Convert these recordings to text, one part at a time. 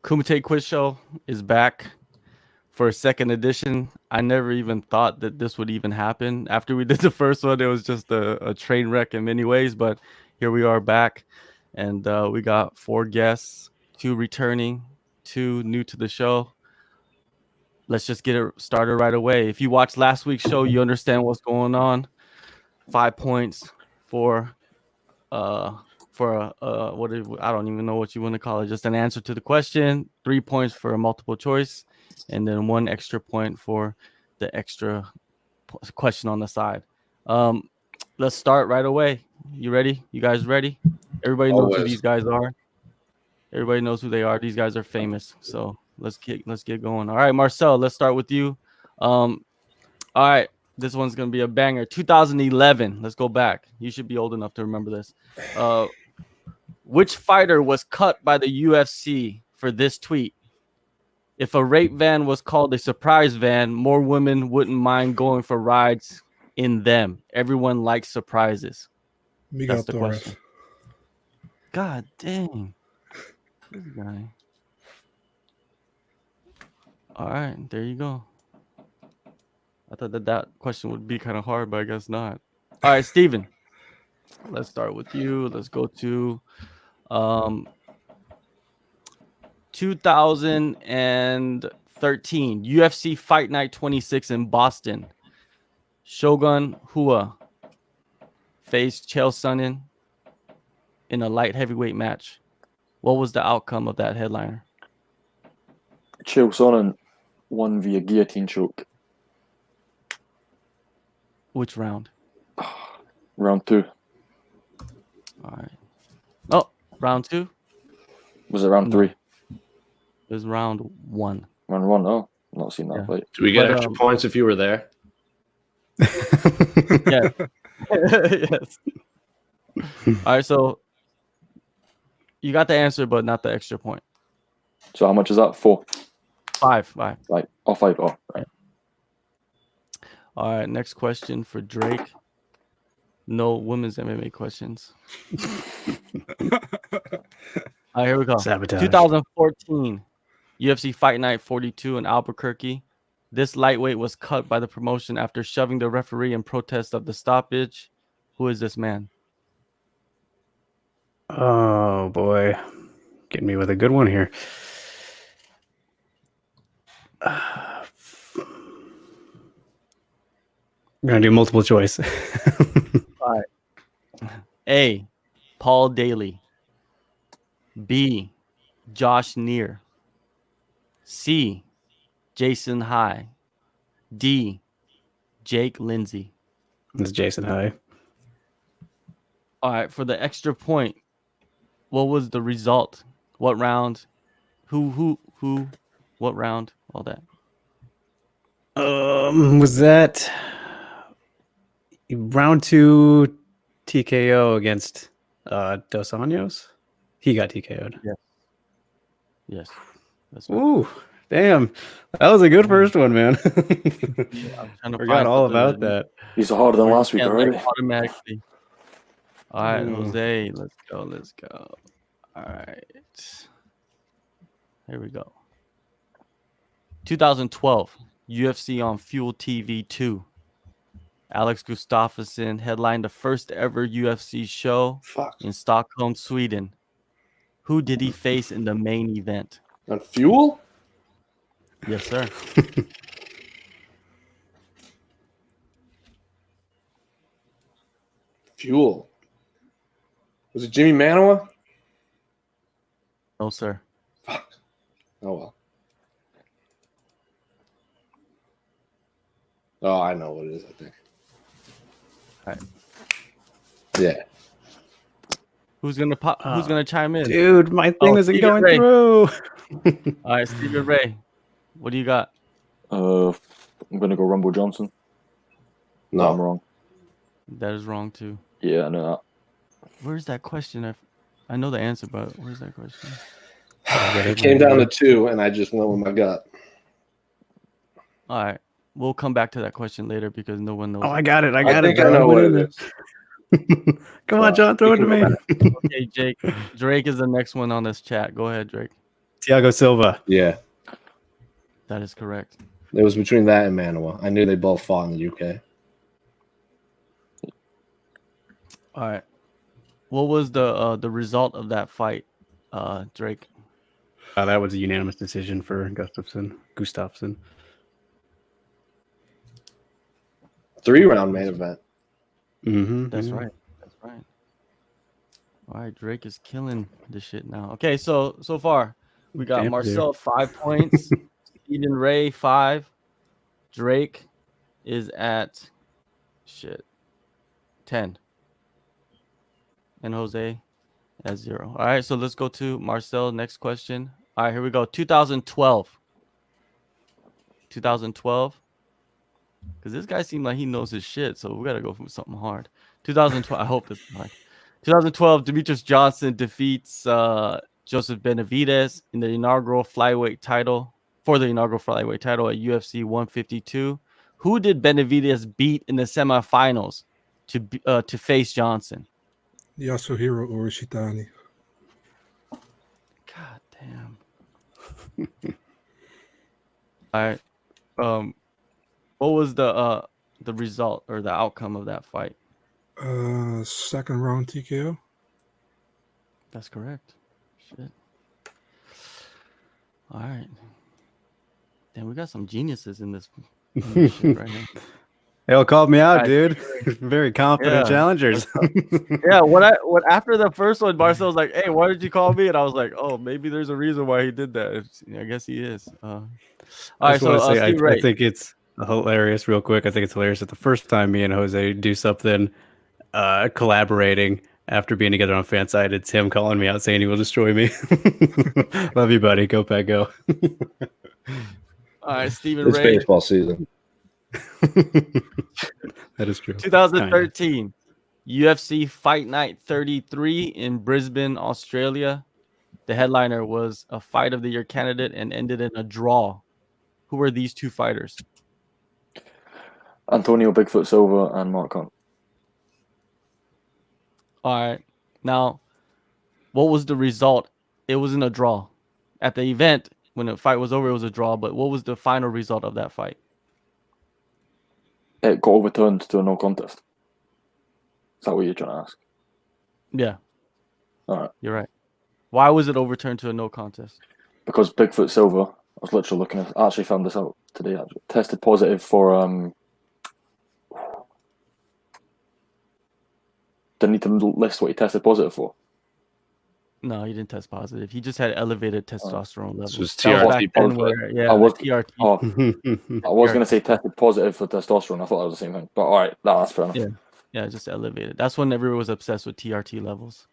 KUMITE Quiz Show is back for a second edition. I never even thought that this would even happen. After we did the first one, it was just a train wreck in many ways, but here we are back, and we got 4 guests, 2 returning, 2 new to the show. Let's just get it started right away. If you watched last week's show, you understand what's going on. 5 points for I don't even know what you want to call it, just an answer to the question. 3 points for a multiple choice, and then 1 extra point for the extra question on the side. Let's start right away. You ready? You guys ready? Everybody knows who these guys are. Everybody knows who they are. These guys are famous. So let's get going. All right, Marcel, let's start with you. All right. This one's going to be a banger. 2011. Let's go back. You should be old enough to remember this. Which fighter was cut by the UFC for this tweet? If a rape van was called a surprise van, more women wouldn't mind going for rides in them. Everyone likes surprises. That's the question. God dang. This guy. All right, there you go. I thought that question would be kind of hard, but I guess not. All right, Steven. Let's start with you. Let's go to 2013 UFC Fight Night 26 in Boston. Shogun Rua faced Chael Sonnen in a light heavyweight match. What was the outcome of that headliner? Chael Sonnen won via guillotine choke. Which round? Round 2. All right. Oh, round 2? Was it round 3? It was round 1. Round 1? Oh, not seen that fight. Do we get extra points if you were there? Yeah. Yes. All right, so you got the answer, but not the extra point. So how much is that? 4? 5. Right. Oh, 5. Oh, right. All right, next question for Drake. No women's MMA questions. All right, here we go. Sabotage. 2014 UFC Fight Night 42 in Albuquerque. This lightweight was cut by the promotion after shoving the referee in protest of the stoppage. Who is this man? Oh, boy. Getting me with a good one here. We're going to do multiple choice. All right. A, Paul Daly. B, Josh Neer. C, Jason High. D, Jake Lindsay. It's Jason High. All right, for the extra point, what was the result? What round? Who, what round? All that. Was that round 2 TKO against Dos Anjos? He got TKO'd. Yes. That's right. Ooh, damn. That was a good first one, man. I forgot all about that. These are harder than last week already. Automatically. All right, Jose, let's go. All right. Here we go. 2012, UFC on Fuel TV 2. Alex Gustafsson headlined the first ever UFC show in Stockholm, Sweden. Who did he face in the main event? On Fuel? Yes, sir. Fuel. Was it Jimmy Manoa? No, sir. Fuck. Oh, well. Oh, I know what it is, I think. All right. Yeah. Who's gonna chime in? Dude, my thing isn't Stephen going Ray. through. All right, Stephen Ray. What do you got? I'm gonna go Rumble Johnson. No, I'm wrong. That is wrong too. Yeah, I know that. Where's that question? I know the answer, but where's that question? It came down to 2, and I just went with my gut. All right. We'll come back to that question later because no one knows. Oh, I got it. I think I know what it is. Come on, John, throw it to me. Okay, Jake. Drake is the next one on this chat. Go ahead, Drake. Thiago Silva. Yeah, That is correct. it was between that and Manuel. I knew they both fought in the UK. All right. What was the result of that fight, Drake? That was a unanimous decision for Gustafsson. 3-round main event. Mm-hmm. That's right. That's right. All right, Drake is killing this shit now. Okay, so far we got Champ Marcel 5 points, Stephen Ray 5, Drake is at 10, and Jose at 0. All right, so let's go to Marcel. Next question. All right, here we go. 2012. 2012. Because this guy seemed like he knows his shit, so we got to go for something hard. 2012. I hope it's hard. 2012, Demetrius Johnson defeats Joseph Benavidez in the inaugural flyweight title at UFC 152. Who did Benavidez beat in the semifinals to face Johnson? Yasuhiro Orishitani. God damn. All right. What was the result or the outcome of that fight? Second round TKO. That's correct. Shit. All right. Damn, we got some geniuses in this shit right now. Hell called me out, Right. dude. Very confident Yeah. challengers. Yeah, what after the first one, Marcel was like, "Hey, why did you call me?" And I was like, "Oh, maybe there's a reason why he did that." I guess he is. All I right, just want to so say, Steve I Ray. think it's hilarious, real quick. I think it's hilarious that the first time me and Jose do something collaborating after being together on fan side, it's him calling me out saying he will destroy me. Love you, buddy. Go Pack, go. All right, Stephen It's Ray. baseball season. That is true. 2013 UFC Fight Night 33 in Brisbane, Australia. The headliner was a Fight of the Year candidate and ended in a draw. Who were these two fighters? Antonio Bigfoot Silva and Mark Hunt. All right. Now, what was the result? It wasn't a draw. At the event, when the fight was over, it was a draw. But what was the final result of that fight? It got overturned to a no contest. Is that what you're trying to ask? Yeah. All right. You're right. Why was it overturned to a no contest? Because Bigfoot Silva, I was literally looking at, I actually found this out today, actually, tested positive for, didn't need to list what he tested positive for. No, he didn't test positive. He just had elevated testosterone levels. was That was TRT back then positive. where, yeah, I was- the TRT. Oh, I was going to say tested positive for testosterone. I thought that was the same thing. But all right, that's fair enough. Yeah. Yeah, just elevated. That's when everyone was obsessed with TRT levels.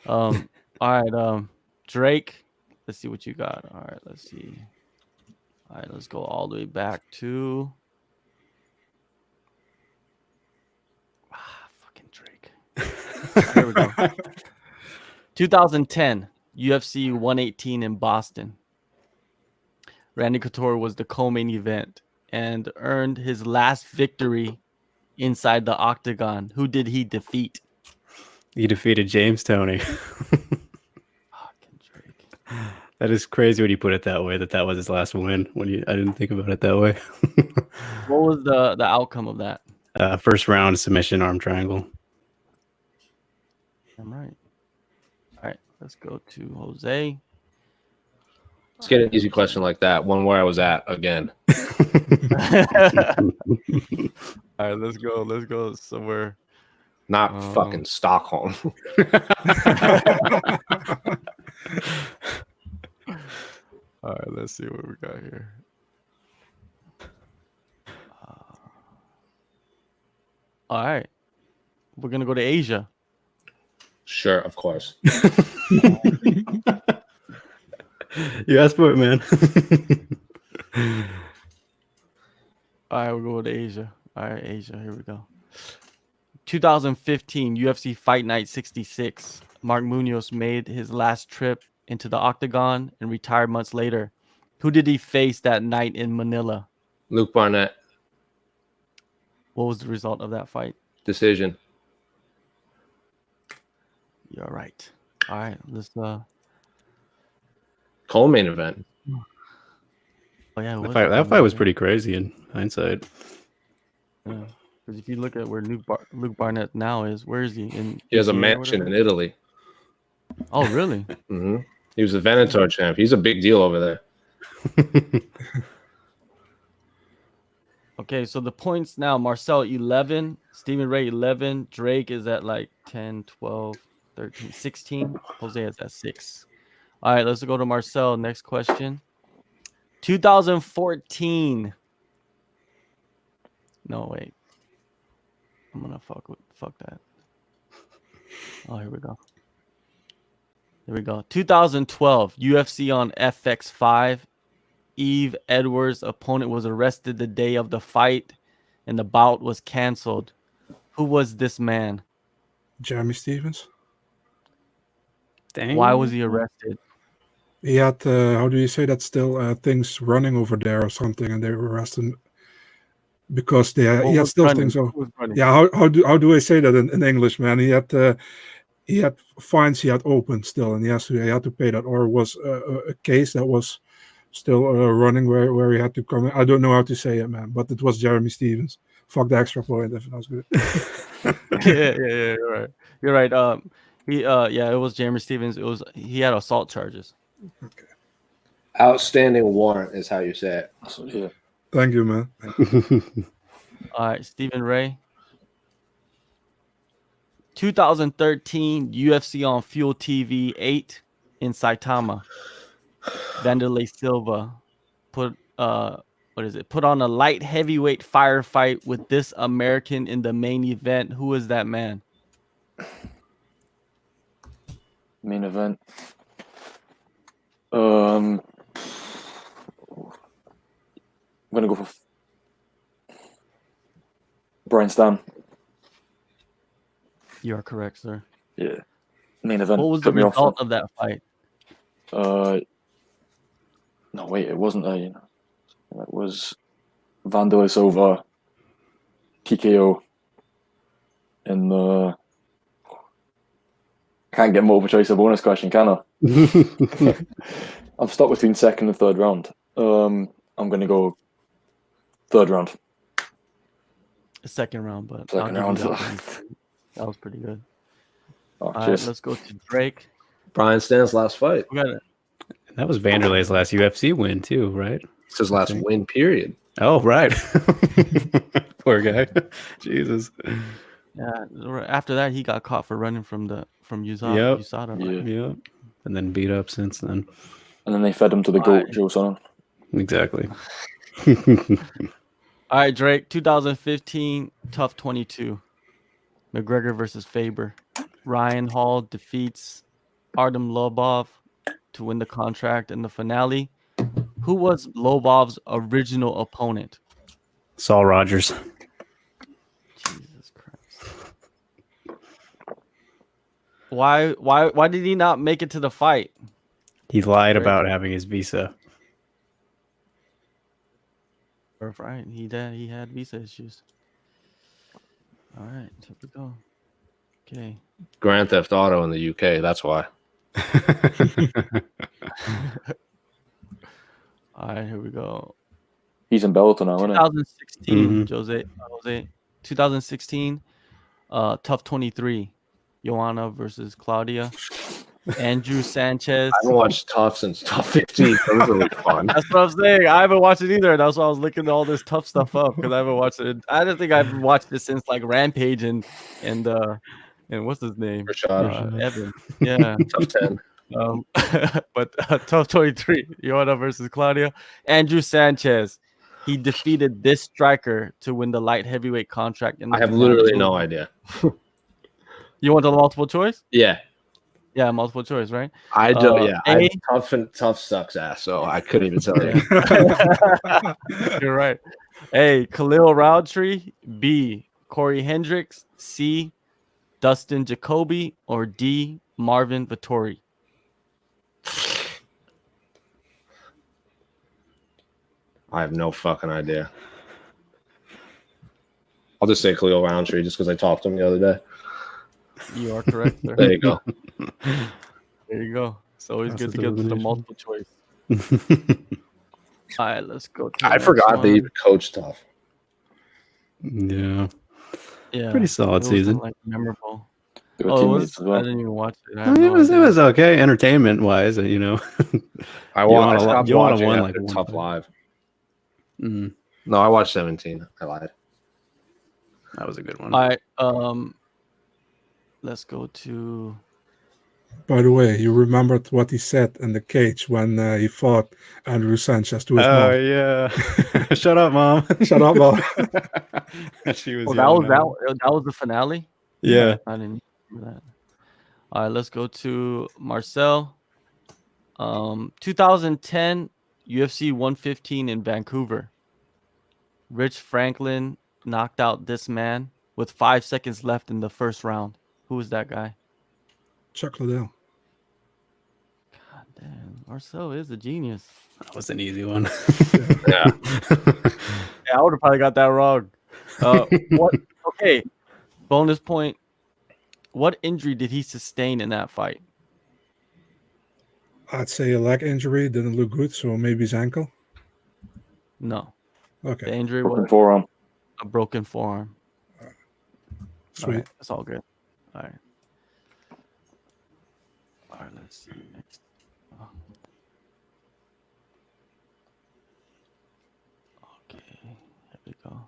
All right, Drake. Let's see what you got. All right, let's see. All right, let's go all the way back to fucking Drake. Here we go. 2010 UFC 118 in Boston. Randy Couture was the co-main event and earned his last victory inside the octagon. Who did he defeat? He defeated James Toney. Fucking Drake. That is crazy when you put it that way, that was his last win. I didn't think about it that way. What was the outcome of that? First round submission arm triangle. I'm right. All right, let's go to Jose. Let's get an easy question like that. One where I was at again. All right, let's go somewhere. Not fucking Stockholm. All right, let's see what we got here. All right, we're gonna go to Asia. Sure, of course. You asked for it, man. All right, we're going to Asia. All right, Asia. Here we go. 2015 UFC Fight Night 66. Mark Munoz made his last trip into the octagon and retired months later. Who did he face that night in Manila? Luke Barnett, What was the result of that fight? decision. You're right. All right, let's Co-main event. Oh yeah, That fight was pretty crazy in hindsight. Because if you look at where Luke Barnett now is, where is he? He has a PTA or mansion whatever? in Italy. Oh really? Hmm. He was the Venator champ. He's a big deal over there. Okay, so the points now: Marcel 11, Stephen Ray 11, Drake is at like 10, 12, 13, 16. Jose is at 6. All right, let's go to Marcel. Next question. 2014. No, wait. I'm gonna fuck that. Oh, here we go. Here we go. 2012 UFC on FX5. Eve Edwards' opponent was arrested the day of the fight, and the bout was canceled. Who was this man? Jeremy Stevens. Dang. Why was he arrested? He had, how do you say that, still things running over there or something, and they were arrested because he had still things. Yeah, how do I say that in English, man? He had fines he had opened still, and he had to pay that, or it was a case that was still running where he had to come in. I don't know how to say it, man, but it was Jeremy Stevens. Fuck the extra point if that was good. Yeah, you're right. It was Jeremy Stevens. He had assault charges. Okay. Outstanding warrant is how you say it. So, yeah. Thank you, man. All right, Stephen Ray. 2013 UFC on Fuel TV 8 in Saitama. Vanderlei Silva put on a light heavyweight firefight with this American in the main event. Who is that man? Main event. I'm gonna go for Brian Stan. You are correct, sir. Yeah. Main event. What was the Put me off result of that fight? No, wait, it wasn't a. It was Vanderlei Silva TKO in the. Can't get multiple choice of bonus question, can I? I'm stuck between second and third round. I'm going to go third round. Second round, but Second round. That was pretty good. Oh, All right, cheers. let's go to Drake. Brian Stan's last fight. We got it. That was Vanderlei's last UFC win too, right? It's his last win, period. Oh, right. Poor guy. Jesus. Yeah. After that, he got caught for running from USADA. Yep. USADA. Yeah. Yeah. And then beat up since then. And then they fed him to the goat, Joe Sonnen. Exactly. All right, Drake. 2015 Tough 22. McGregor versus Faber. Ryan Hall defeats Artem Lobov to win the contract in the finale. Who was Lobov's original opponent? Saul Rogers. Jesus Christ. Why did he not make it to the fight? He lied about having his visa. Right. He had visa issues. All right, here we go. Okay. Grand Theft Auto in the UK. That's why. All right, here we go. He's in Bellator now, isn't he? 2016, Jose. 2016, Tough 23, Joanna versus Claudia. Andrew Sanchez. I haven't watched Tough since Tough 15. Those are fun. That's what I'm saying. I haven't watched it either. That's why I was looking all this tough stuff up because I haven't watched it. I don't think I've watched it since like Rampage and what's his name? Rashad. Evan. Yeah. Tough 10. But Tough 23, Joanna versus Claudia. Andrew Sanchez. He defeated this striker to win the light heavyweight contract. I have literally no idea. You want the multiple choice? Yeah. Yeah, multiple choice, right? I don't. Tough sucks ass, so I couldn't even tell you. You're right. A, Khalil Roundtree. B, Corey Hendricks. C, Dustin Jacoby. Or D, Marvin Vittori. I have no fucking idea. I'll just say Khalil Roundtree just because I talked to him the other day. You are correct, sir. There you go. There you go. It's always good to Process get to the elimination. multiple choice. All right, let's go. To the I next forgot they one. even coach stuff. Yeah. Yeah, Pretty solid it wasn't, season. like memorable. They were Oh, it teammates was. as well. I didn't even watch it. I I have mean, no it was idea. okay, entertainment wise. You know, I You wanna stopped you wanna watching win, after like, one Tough fight. Live. Mm, No, I watched 17. I lied. that was a good one. All right. Let's go to. By the way, you remembered what he said in the cage when he fought Andrew Sanchez to his Oh mom. yeah! Shut up, mom. Shut up, mom. She was. Oh, yelling at him. that was the finale. Yeah. I didn't remember that. All right, let's go to Marcel. 2010 UFC 115 in Vancouver. Rich Franklin knocked out this man with 5 seconds left in the first round. Who was that guy? Chuck Liddell. God damn, Marcel is a genius. That was an easy one. Yeah. Yeah, I would have probably got that wrong. What? Okay, bonus point. What injury did he sustain in that fight? I'd say a leg injury didn't look good, so maybe his ankle. No, the Okay, injury Broken was forearm. a broken forearm. sweet. All right, that's all good. All right. All right, let's see next. Okay, here we go.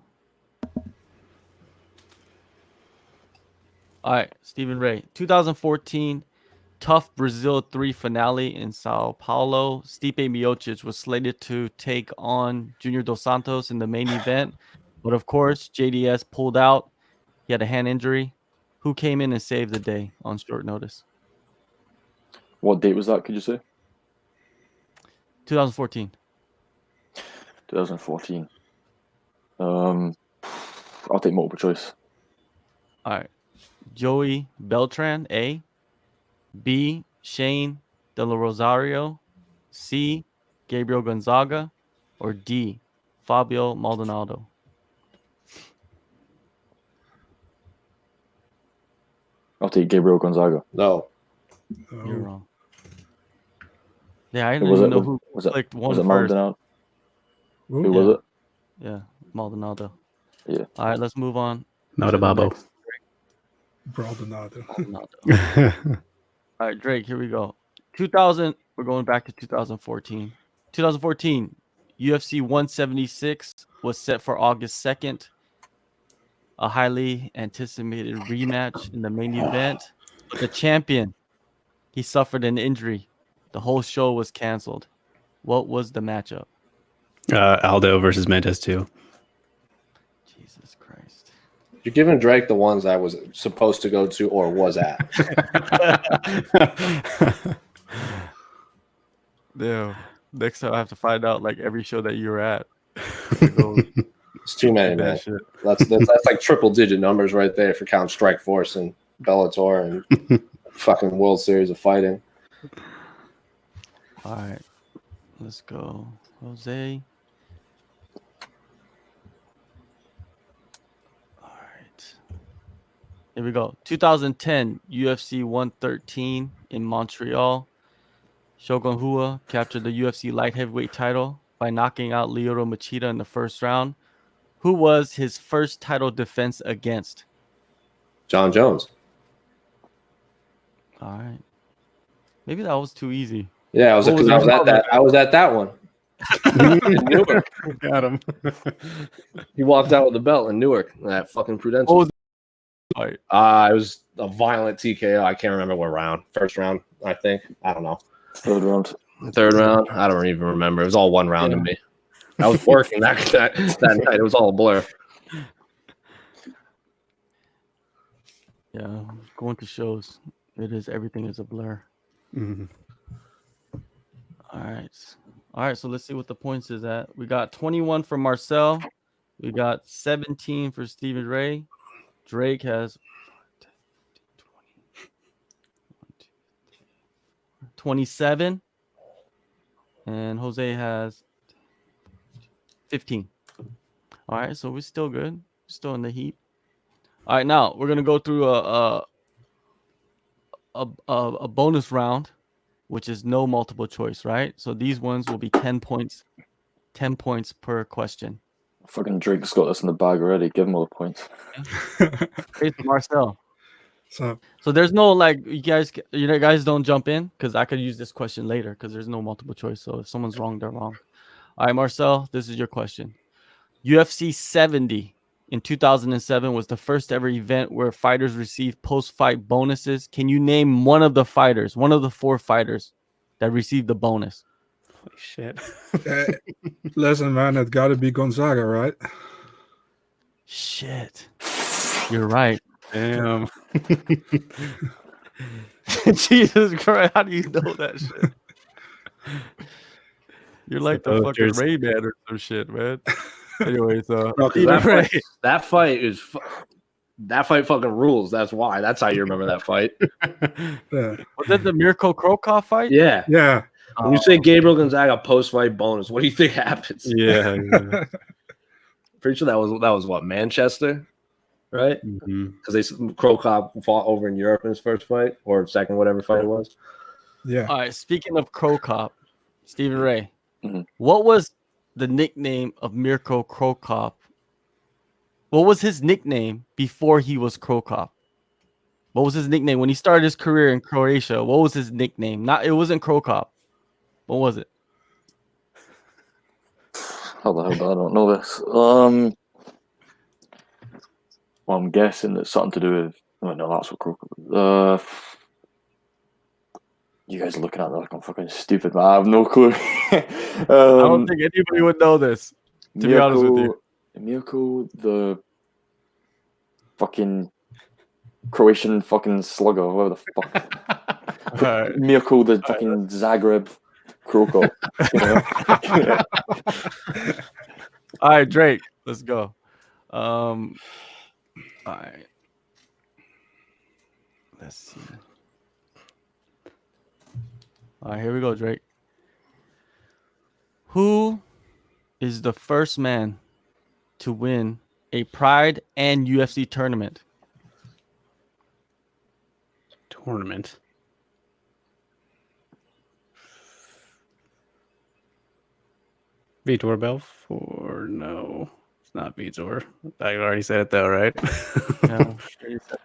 All right, Stephen Ray. 2014 Tough Brazil 3 finale in Sao Paulo. Stipe Miocic was slated to take on Junior Dos Santos in the main event, but of course, JDS pulled out. He had a hand injury. Who came in and saved the day on short notice? What date was that? Could you say? 2014. 2014. I'll take multiple choice. All right. Joey Beltran, A. B. Shane De La Rosario. C. Gabriel Gonzaga. Or D. Fabio Maldonado. I'll take Gabriel Gonzaga. No. You're Oh, wrong. Yeah, I didn't Was even it? know who Was it? clicked one Was it first. Maldonado? oh, Who was it? Yeah, Maldonado. Yeah. All right, let's move on. Not to a the babo. next Maldonado. Maldonado. All right, Drake, here we go. 2000, we're going back to 2014. 2014, UFC 176 was set for August 2nd. A highly anticipated rematch in the main event. But the champion, he suffered an injury. The whole show was canceled. What was the matchup? Aldo versus Mendez too. Jesus Christ. You're giving Drake the ones I was supposed to go to or was at. Yeah. Next time I have to find out like every show that you were at. It's too many, That man. shit. That's like triple digit numbers right there for Count Strike Force and Bellator and fucking World Series of Fighting. All right. Let's go. Jose. All right. Here we go. 2010 UFC 113 in Montreal. Shogun Rua captured the UFC light heavyweight title by knocking out Lyoto Machida in the first round. Who was his first title defense against? John Jones. All right. Maybe that was too easy. Yeah, I was What was because the I was at that one. In Newark. Got him. He walked out with the belt in Newark. That fucking Prudential. What was All right. It was a violent TKO. I can't remember what round. First round, I think. I don't know. Third round. Third round. I don't even remember. It was all one round to me. I was working that night. It was all a blur. Yeah, going to shows. Everything is a blur. Mhm. All right. So let's see what the points is at. We got 21 for Marcel. We got 17 for Stephen Ray. Drake has 27. And Jose has 15. All right, so we're still good. Still in the heat. All right, now we're gonna go through a bonus round. which is no multiple choice, right? So these ones will be 10 points. 10 points per question. Fucking Drake's got this in the bag already. Give him all the points. Hey, Marcel. So there's no like you guys don't jump in because I could use this question later because there's no multiple choice. So if someone's wrong, they're wrong. All right, Marcel, this is your question. UFC 70 in 2007 was the first ever event where fighters received post-fight bonuses. Can you name one of the fighters, one of the 4 fighters that received the bonus? Holy shit. listen, man, it got to be Gonzaga, right? Shit. You're right. Damn. Jesus Christ, how do you know that shit? You're like the fucking Ray Man or some shit, man. Anyways, that fight fucking rules. That's why. That's how you remember that fight. Yeah. Was that the Mirko Krokov fight? Yeah. Yeah. When you say Gabriel Gonzaga post-fight bonus, what do you think happens? Yeah. Pretty sure that was what, Manchester, right? Because Krokop fought over in Europe in his first fight or second, whatever fight it was. Yeah. All right. Speaking of Krokop, Stephen Ray, what was the nickname of Mirko Krokop? What was his nickname before he was Krokop? What was his nickname when he started his career in Croatia? What was his nickname? It wasn't Krokop. What was it? How the hell do I don't know this? Well, I'm guessing it's something to do with. Oh no, that's what Krokop. You guys are looking at me like I'm fucking stupid, man. I have no clue. I don't think anybody would know this. To be honest with you, Mirko, the fucking Croatian fucking slugger, whatever the fuck. Right. Mirko, the fucking Zagreb Krokop. All right, Drake, let's go. All right, let's see. All right, here we go, Drake. Who is the first man to win a Pride and UFC tournament? Vitor Belfort? No, it's not Vitor. I already said it though, right? Yeah, you said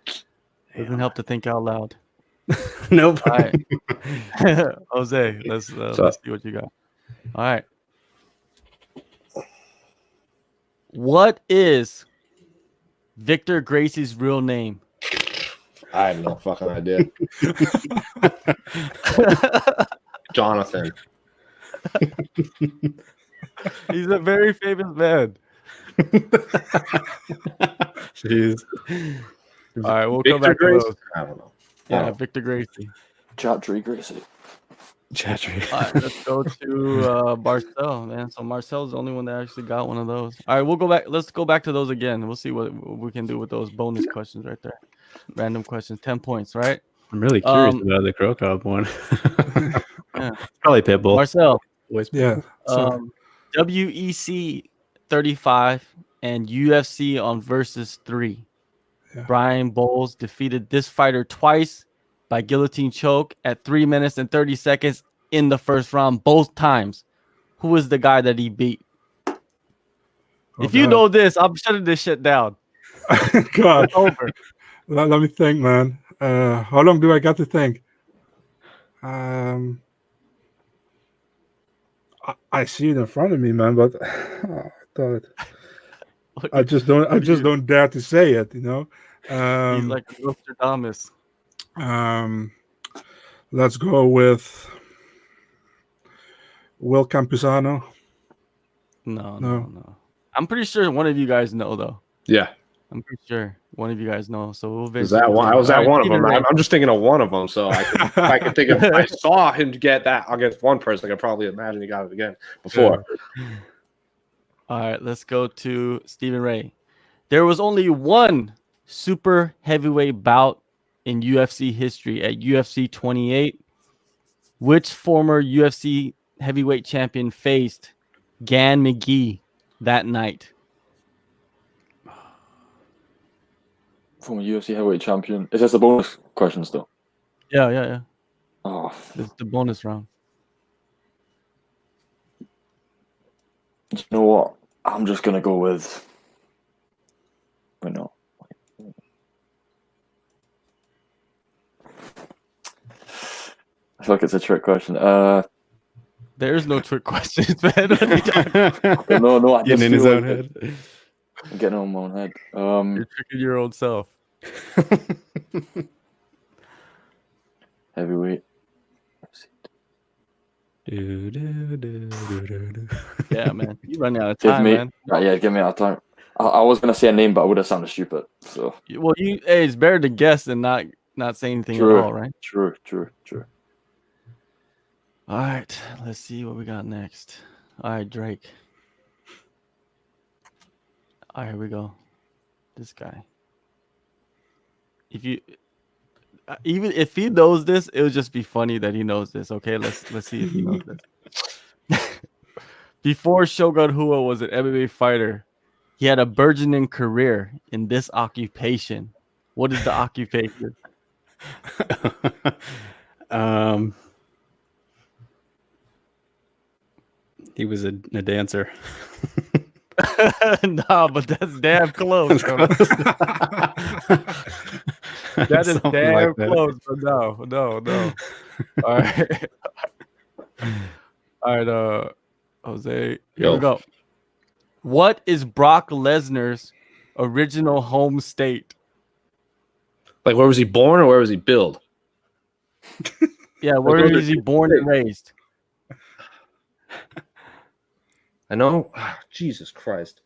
it. Doesn't help to think out loud. Nope. All right, Jose, let's see what you got. All right, what is Victor Gracie's real name? I have no fucking idea. Jonathan. He's a very famous man. Jeez. All right, we'll Victor come back Gracie? to those. I don't know. Yeah, Victor Gracie. Chatry Gracie. All right, let's go to Marcel, man. So Marcel's the only one that actually got one of those. All right, we'll go back. Let's go back to those again. We'll see what we can do with those bonus questions right there. Random questions, 10 points, right? I'm really curious about the Krokop one. Yeah. Probably Pitbull. Marcel. Yeah. WEC 35 and UFC on versus 3. Yeah. Brian Bowles defeated this fighter twice by guillotine choke at 3 minutes and 30 seconds in the first round, both times. Who is the guy that he beat? If you know this, I'm shutting this shit down. God. It's over. Let me think, man. How long do I got to think? I see it in front of me, man, but I just don't dare to say it, you know. He's like Nostradamus. Let's go with Will Campuzano. No. I'm pretty sure one of you guys know, though. Yeah. I'm pretty sure one of you guys know. So we'll I was at one of them. I'm just thinking of one of them. So I can think of. I saw him get that against one person. I can probably imagine he got it again before. Yeah. All right, let's go to Stephen Ray. There was only one super heavyweight bout in UFC history at UFC 28. Which former UFC heavyweight champion faced Gan McGee that night? Former UFC heavyweight champion. Is this a bonus question still? Yeah. Oh, This is the bonus round. you know what? I'm just gonna go with. Wait, no. I feel like it's a trick question. There is no trick questions, man. No, I just Getting in his feel own like head. I'm getting on my own head. You're tricking your own self. Heavyweight. Yeah, man. You're running out of Give time, me, man. yeah, give me out of time. I was gonna say a name, but I would have sounded stupid. So Well, hey, it's better to guess than not say anything at all, right? True. All right, let's see what we got next. All right, Drake. All right, here we go. This guy. Even if he knows this, it would just be funny that he knows this. Okay, let's see if he knows this. Before Shogun Rua was an MMA fighter, he had a burgeoning career in this occupation. What is the occupation? He was a dancer. No, but that's damn close. Bro. That is damn close, but no. All right. All right, Jose, here we go. What is Brock Lesnar's original home state? Like, where was he born or where was he built? Yeah, where is he born and raised? I know. Jesus Christ.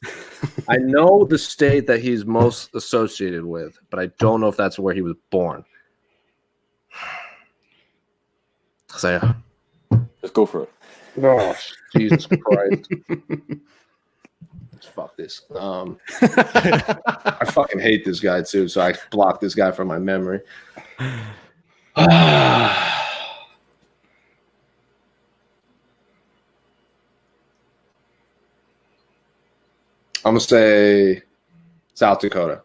I know the state that he's most associated with, but I don't know if that's where he was born. So, Let's go for it. oh, Jesus Christ. Fuck this. I fucking hate this guy too, so I blocked this guy from my memory. I'm gonna say South Dakota.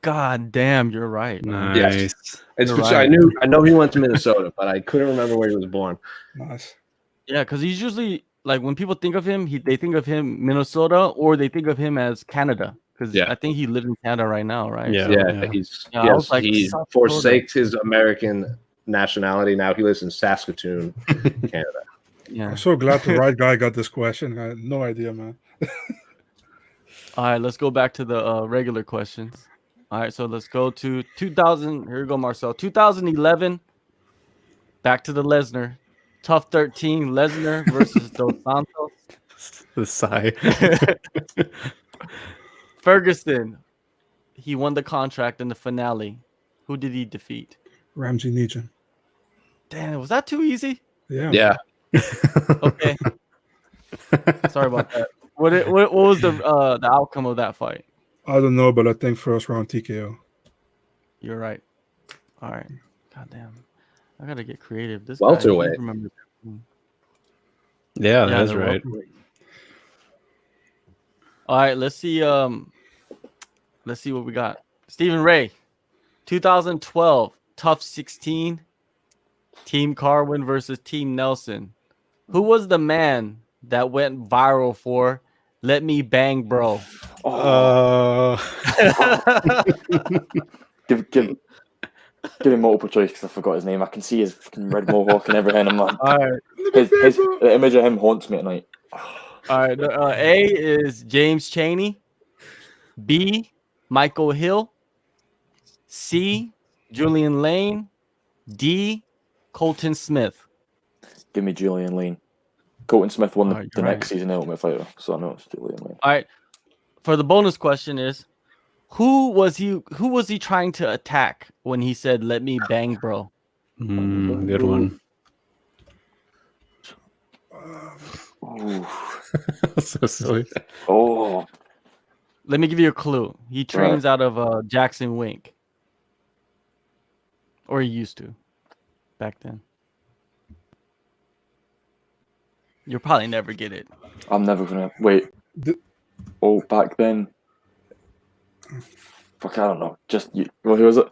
God damn, you're right. Nice. Yes. It's Right. I know he went to Minnesota, but I couldn't remember where he was born. Nice. Yeah, because he's usually like when people think of him, they think of him Minnesota or they think of him as Canada. Because Yeah. I think he lives in Canada right now, right? Yeah. So- Yeah, I was like, he South Dakota. forsaked his American nationality. Now he lives in Saskatoon, Canada. yeah. I'm so glad the right guy got this question. I had no idea, man. All right, let's go back to the regular questions. All right, so let's go to 2000. Here we go, Marcel. 2011. Back to the Lesnar. Tough 13. Lesnar versus Dos Santos. The sigh. Ferguson. He won the contract in the finale. Who did he defeat? Ramsey Nugent. Damn, was that too easy? Yeah. Yeah. Okay. Sorry about that. What was the outcome of that fight? I don't know, but I think first round TKO. You're right. All right. God damn. I gotta get creative. This Welterweight. guy, he remembers everything. Yeah, that is they're right. welterweight. All right, let's see what we got. Stephen Ray, 2012, Tough 16, Team Carwin versus Team Nelson. Who was the man that went viral for "Let Me Bang Bro"? Give him multiple choice because I forgot his name. I can see his fucking red mohawk and everything. I'm like, All right. the image of him haunts me at night. All right. A is James Chaney. B, Michael Hill. C, Julian Lane. D, Colton Smith. Give me Julian Lane. Colton Smith won All right, the you're next season Ultimate Fighter, so I know it's Julian Lane. All right. For the bonus question is, who was he trying to attack when he said "Let me bang, bro"? Good one. So silly. Oh, Let me give you a clue. He trains out of Jackson Wink, or he used to, back then. You'll probably never get it. I'm never gonna wait. Oh, back then. Fuck, I don't know. Just you. Well, who was it?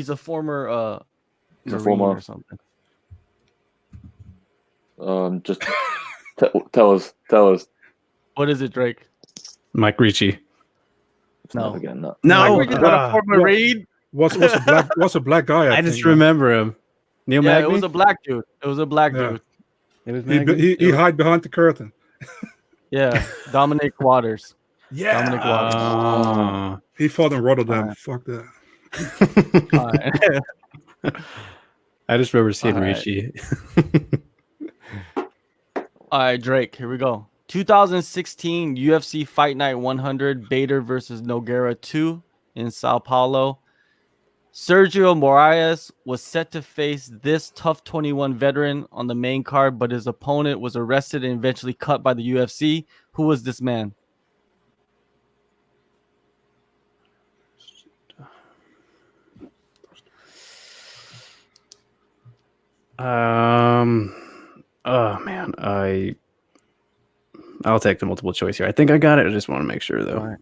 He's a former He's a Marine former- or something. Just tell us. What is it, Drake? Mike Ricci. No. Never getting that. No, Mike Ricci's not a former Marine. Was a black guy. I just remember him. Neil Yeah, Magny? it was a black dude. It was a black Yeah. dude. It was Magny? He hide behind the curtain. Yeah, Dominic Waters. Yeah. Dominic Waters. Oh. He fought in Rotterdam. Alright. Fuck that. All right. I just remember seeing All right. Ricci. All right, Drake. Here we go. 2016 UFC Fight Night 100, Bader versus Nogueira 2 in Sao Paulo. Sergio Moraes was set to face this Tough 21 veteran on the main card, but his opponent was arrested and eventually cut by the UFC. Who was this man? Oh man, I'll take the multiple choice here. I think I got it. I just want to make sure though. All right.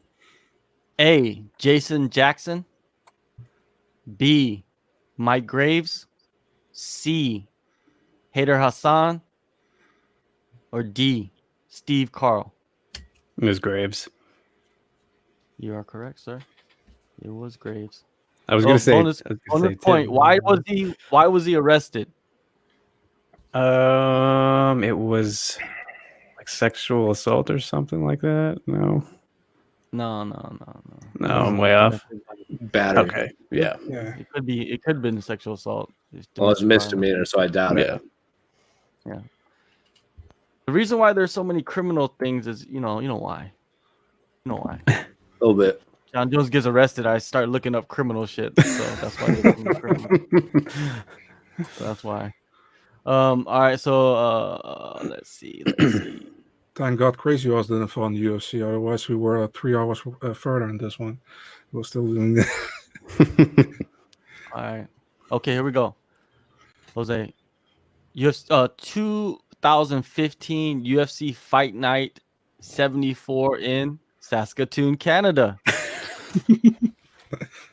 A. Jason Jackson. B. Mike Graves. C. Hader Hassan. Or D. Steve Carl. Ms. Graves. You are correct, sir. It was Graves. I was Oh, gonna say bonus point. Tim. Why was he arrested? It was like sexual assault or something like that. No, No. I'm way off. Battery. Okay, yeah, Yeah. It could have been sexual assault. Well, it's misdemeanor, so I doubt it. yeah. The reason why there's so many criminal things is you know why. You know why. A little bit. John Jones gets arrested, I start looking up criminal shit. So that's why they're looking at criminal. So that's why. All right, so let's see. Thank God Crazy Horse didn't fall in the UFC. Otherwise, we were 3 hours further in this one. We're still doing that. All right. Okay, here we go. Jose. UFC 2015 UFC Fight Night 74 in Saskatoon, Canada.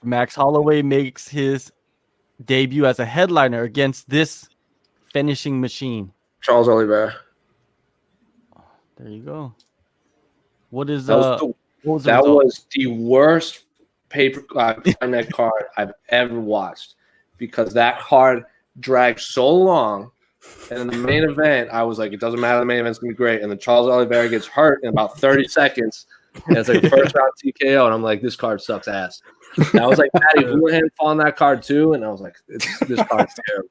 Max Holloway makes his debut as a headliner against this finishing machine. Charles Oliveira. There you go. What is That was what was the that result? was the worst fight night card I've ever watched because that card dragged so long. And in the main event, I was like, it doesn't matter. The main event's going to be great. And then Charles Oliveira gets hurt in about 30 seconds. And it's like a first round TKO. And I'm like, this card sucks ass. And I was like, Patty Houlihan on that card too. And I was like, this card's terrible.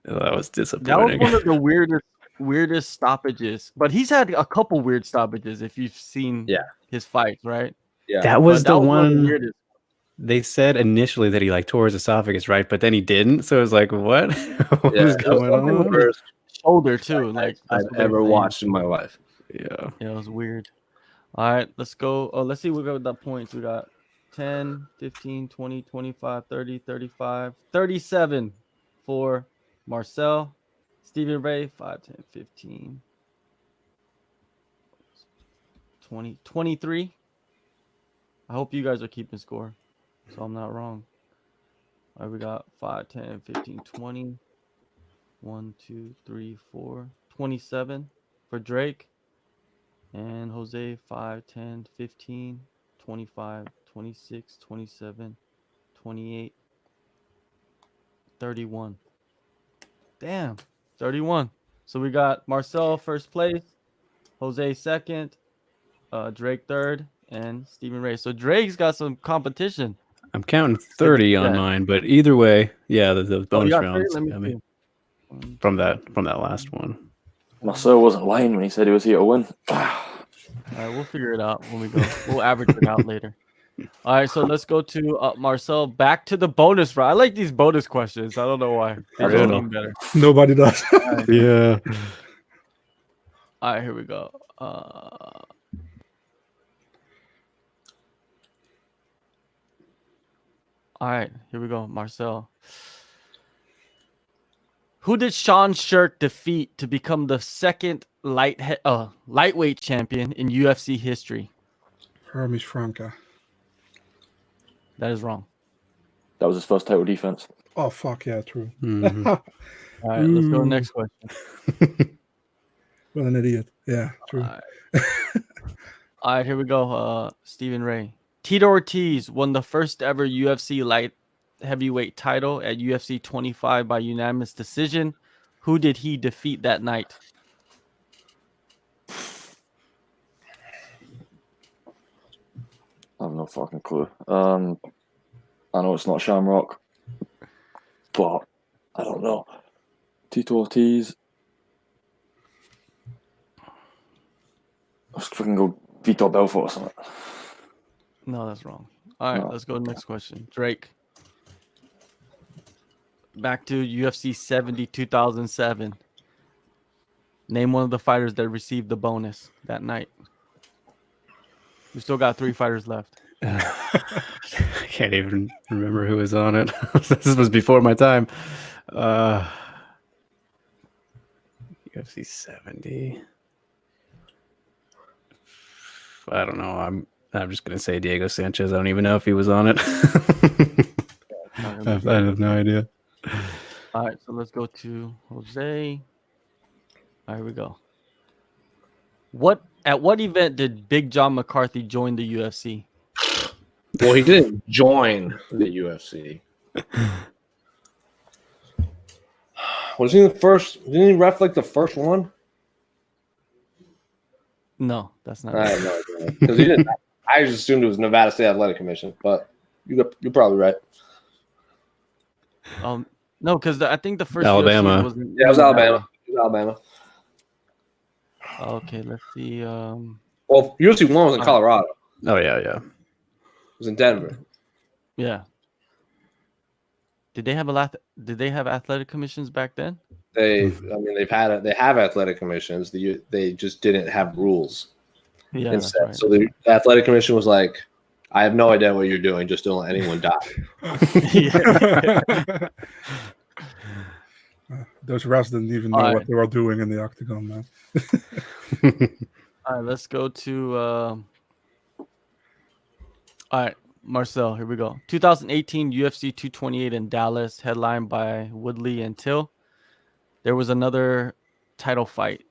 That was That was disappointing. one of the weirdest stoppages. But he's had a couple weird stoppages if you've seen his fights, right? Yeah. That was But the of the one. weirdest. They said initially that he like tore his esophagus, right? But then he didn't. So it was like, what? What Yeah, was that was going one of the on? worst Shoulder too, like I've that's what they were ever saying. watched in my life. Yeah. Yeah, it was weird. All right, let's go. Oh, let's see. We got the points. We got 10, 15, 20, 25, 30, 35, 37 for Marcel. Stephen Ray, 5, 10, 15, 20, 23. I hope you guys are keeping score, so I'm not wrong. All right, we got 5, 10, 15, 20. 1, 2, 3, 4, 27 for Drake. And Jose, 5, 10, 15, 25, 26, 27, 28, 31. Damn, 31. So we got Marcel first place, Jose second, Drake third, and Stephen Ray. So Drake's got some competition. I'm counting 30 on Yeah. mine, but either way, yeah, the Oh, you bonus got 30? rounds Let me got me see. from that last one. Marcel wasn't lying when he said he was here to win. All right, we'll figure it out when we go. We'll average it out later. All right, so let's go to Marcel. Back to the bonus round. I like these bonus questions. I don't know why. They I just don't seem know. better. Nobody does. Yeah. All right, here we go. All right, here we go, Marcel. Who did Sean Shirk defeat to become the second lightweight champion in UFC history? Hermes Franca. That is wrong. That was his first title defense. Oh fuck yeah, true. Mhm. All right, let's go to the next question. What an idiot. Yeah, true. All right, here we go. Stephen Ray. Tito Ortiz won the first ever UFC light heavyweight title at UFC 25 by unanimous decision. Who did he defeat that night? I have no fucking clue. I know it's not Shamrock, but I don't know. Tito Ortiz. Let's fucking go Vitor Belfort or something. No, that's wrong. All right, No. let's go to the next question. Drake. Back to UFC 70 2007. Name one of the fighters that received the bonus that night. We still got 3 fighters left. I can't even remember who was on it. This was before my time. UFC 70. I don't know. I'm just gonna say Diego Sanchez. I don't even know if he was on it. I have no idea. All right, so let's go to Jose. All right, here we go. At what event did Big John McCarthy join the UFC? Well, he didn't join the UFC. Was he the first? Didn't he ref like the first one? No, that's not. I have no idea. 'Cause he didn't. I just assumed it was Nevada State Athletic Commission, but you're probably right. No, because I think the first Alabama. UFC was in, Yeah, it was Alabama. It was Alabama. Okay, let's see. Well, UFC 1 was in Colorado. Oh yeah. It was in Denver. Yeah. Did they have athletic commissions back then? They have athletic commissions. They just didn't have rules. Yeah, Instead. that's right. So the athletic commission was like, I have no idea what you're doing. Just don't let anyone die. Those refs didn't even know what they were doing in the octagon, man. All right, let's go to. All right, Marcel. Here we go. 2018 UFC 228 in Dallas, headlined by Woodley and Till. There was another title fight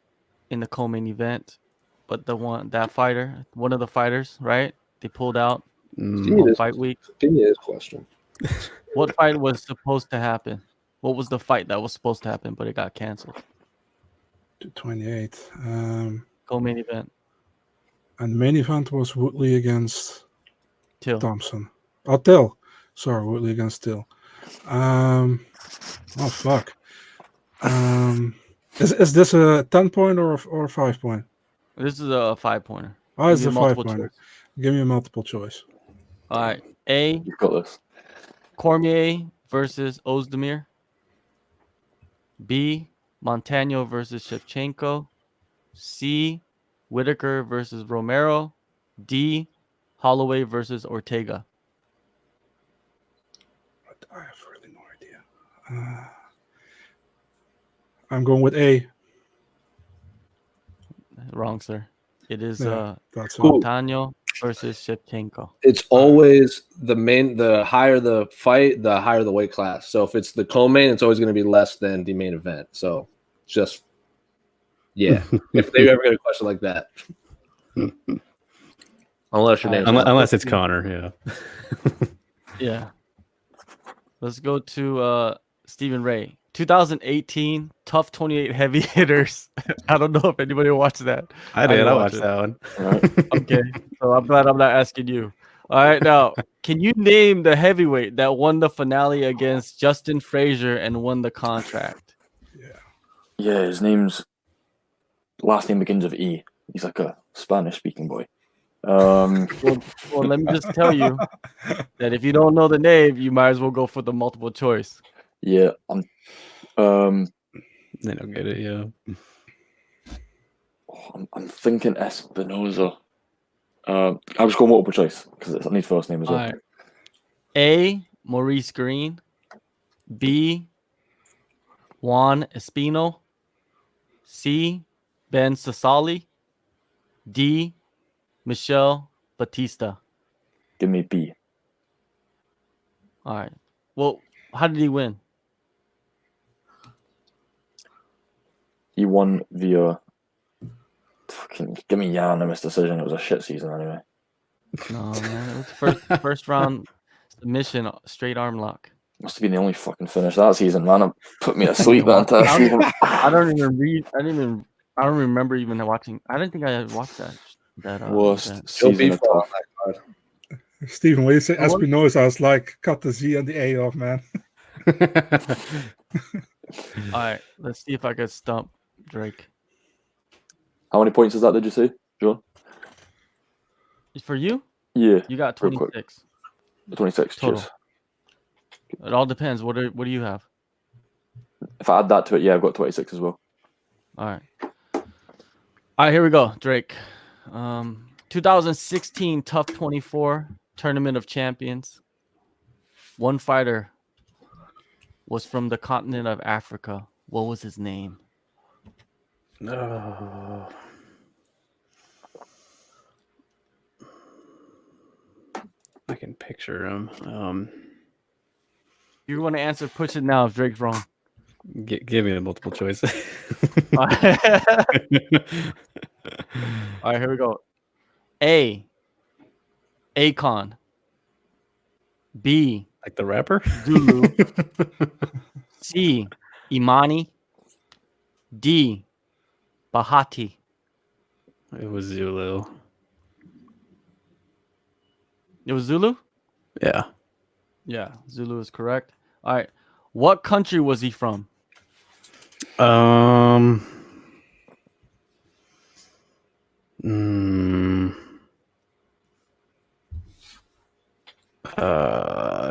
in the co-main event, but one of the fighters, right? They pulled out on fight week. Give me this question. What fight was supposed to happen? What was the fight that was supposed to happen, but it got canceled? 228. Co-main event. And the main event was Woodley against Till. Thompson. Oh, Till. Sorry, Woodley against Till. Oh, fuck. Is this a 10-point or a 5-point? This is a 5-pointer. Oh, it's a 5-pointer. Give me a multiple choice. All right. A. You've got this. Cormier versus Ozdemir. B. Montano versus Shevchenko. C. Whitaker versus Romero. D. Holloway versus Ortega. I have really no idea. I'm going with A. Wrong, sir. It is that's Montano versus Shevchenko. It's always the higher the fight, the higher the weight class. So if it's the co-main, it's always going to be less than the main event. So just, yeah. If they ever get a question like that. Unless your name, unless it's Connor, yeah. Yeah. Let's go to Stephen Ray. 2018 Tough 28 heavy hitters. I don't know if anybody watched that. I did. I watched that one. Right. Okay, so I'm glad I'm not asking you. All right, now can you name the heavyweight that won the finale against Justin Frazier and won the contract? Yeah, his last name begins with E. He's like a Spanish-speaking boy. Well, let me just tell you that if you don't know the name, you might as well go for the multiple choice. Yeah, They don't get it, yeah. I'm thinking Espinoza. I'll just go multiple choice because I need first name as well. All right. A. Maurice Green. B. Juan Espino. C. Ben Sassali. D. Michelle Batista. Give me B. All right. Well, how did he win? He won via fucking give me unanimous decision. It was a shit season anyway. No, man. It was first round submission, straight arm lock. Must have been the only fucking finish that season, man. It put me to sleep that I entire season. I don't even read. I don't remember even watching. I didn't think I had watched that. Worst event. season of tough. Stephen, when you say Espinosa, I was like, cut the Z and the A off, man. All right, let's see if I could stump Drake. How many points is that? Did you say, John? For you? Yeah, You got real quick. 26 26 total. cheers. It all depends. What do you have? If I add that to it, yeah, I've got 26 as well. All right. All right, here we go, Drake. 2016 Tough 24 Tournament of Champions. One fighter was from the continent of Africa. What was his name? No. I can picture him. You want to answer? Push it now if Drake's wrong. Give me the multiple choice. All right, here we go. A. Akon. B. Like the rapper? Zulu. C. Imani. D. Bahati. It was Zulu. It was Zulu? Yeah. Yeah, Zulu is correct. All right. What country was he from?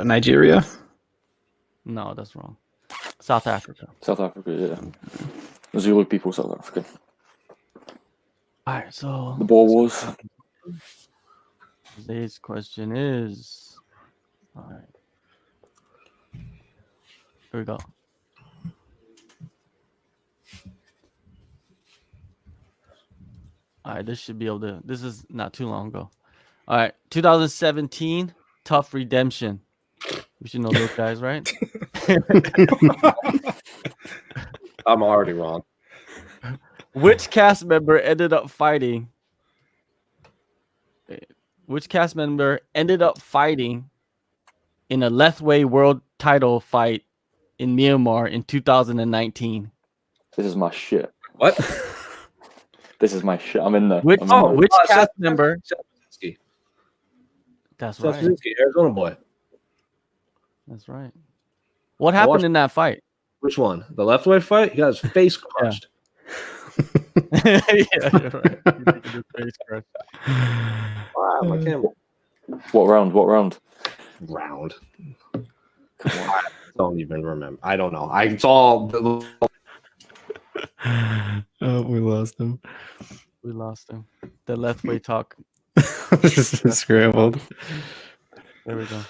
Nigeria? No, that's wrong. South Africa. South Africa, yeah. Zulu people, South Africa. All right, so The ball was. today's question is, all right. Here we go. All right, this should be able to. This is not too long ago. All right, 2017 Tough Redemption. We should know those guys, right? I'm already wrong. Which cast member ended up fighting? Which cast member ended up fighting in a Lethwei world title fight in Myanmar in 2019? This is my shit. What? This is my shit. I'm in there. Which cast member? Seth That's right. Kaczynski, Arizona boy. That's right. What happened in that fight? Which one? The left way fight? He got his face crushed. Yeah, you're right. He did get his face crushed. Wow, my camera. What round? What round? Round. I don't even remember. I don't know. It's all. Oh, we lost him. We lost him. The Lethwei talk. Just scrambled. There we go.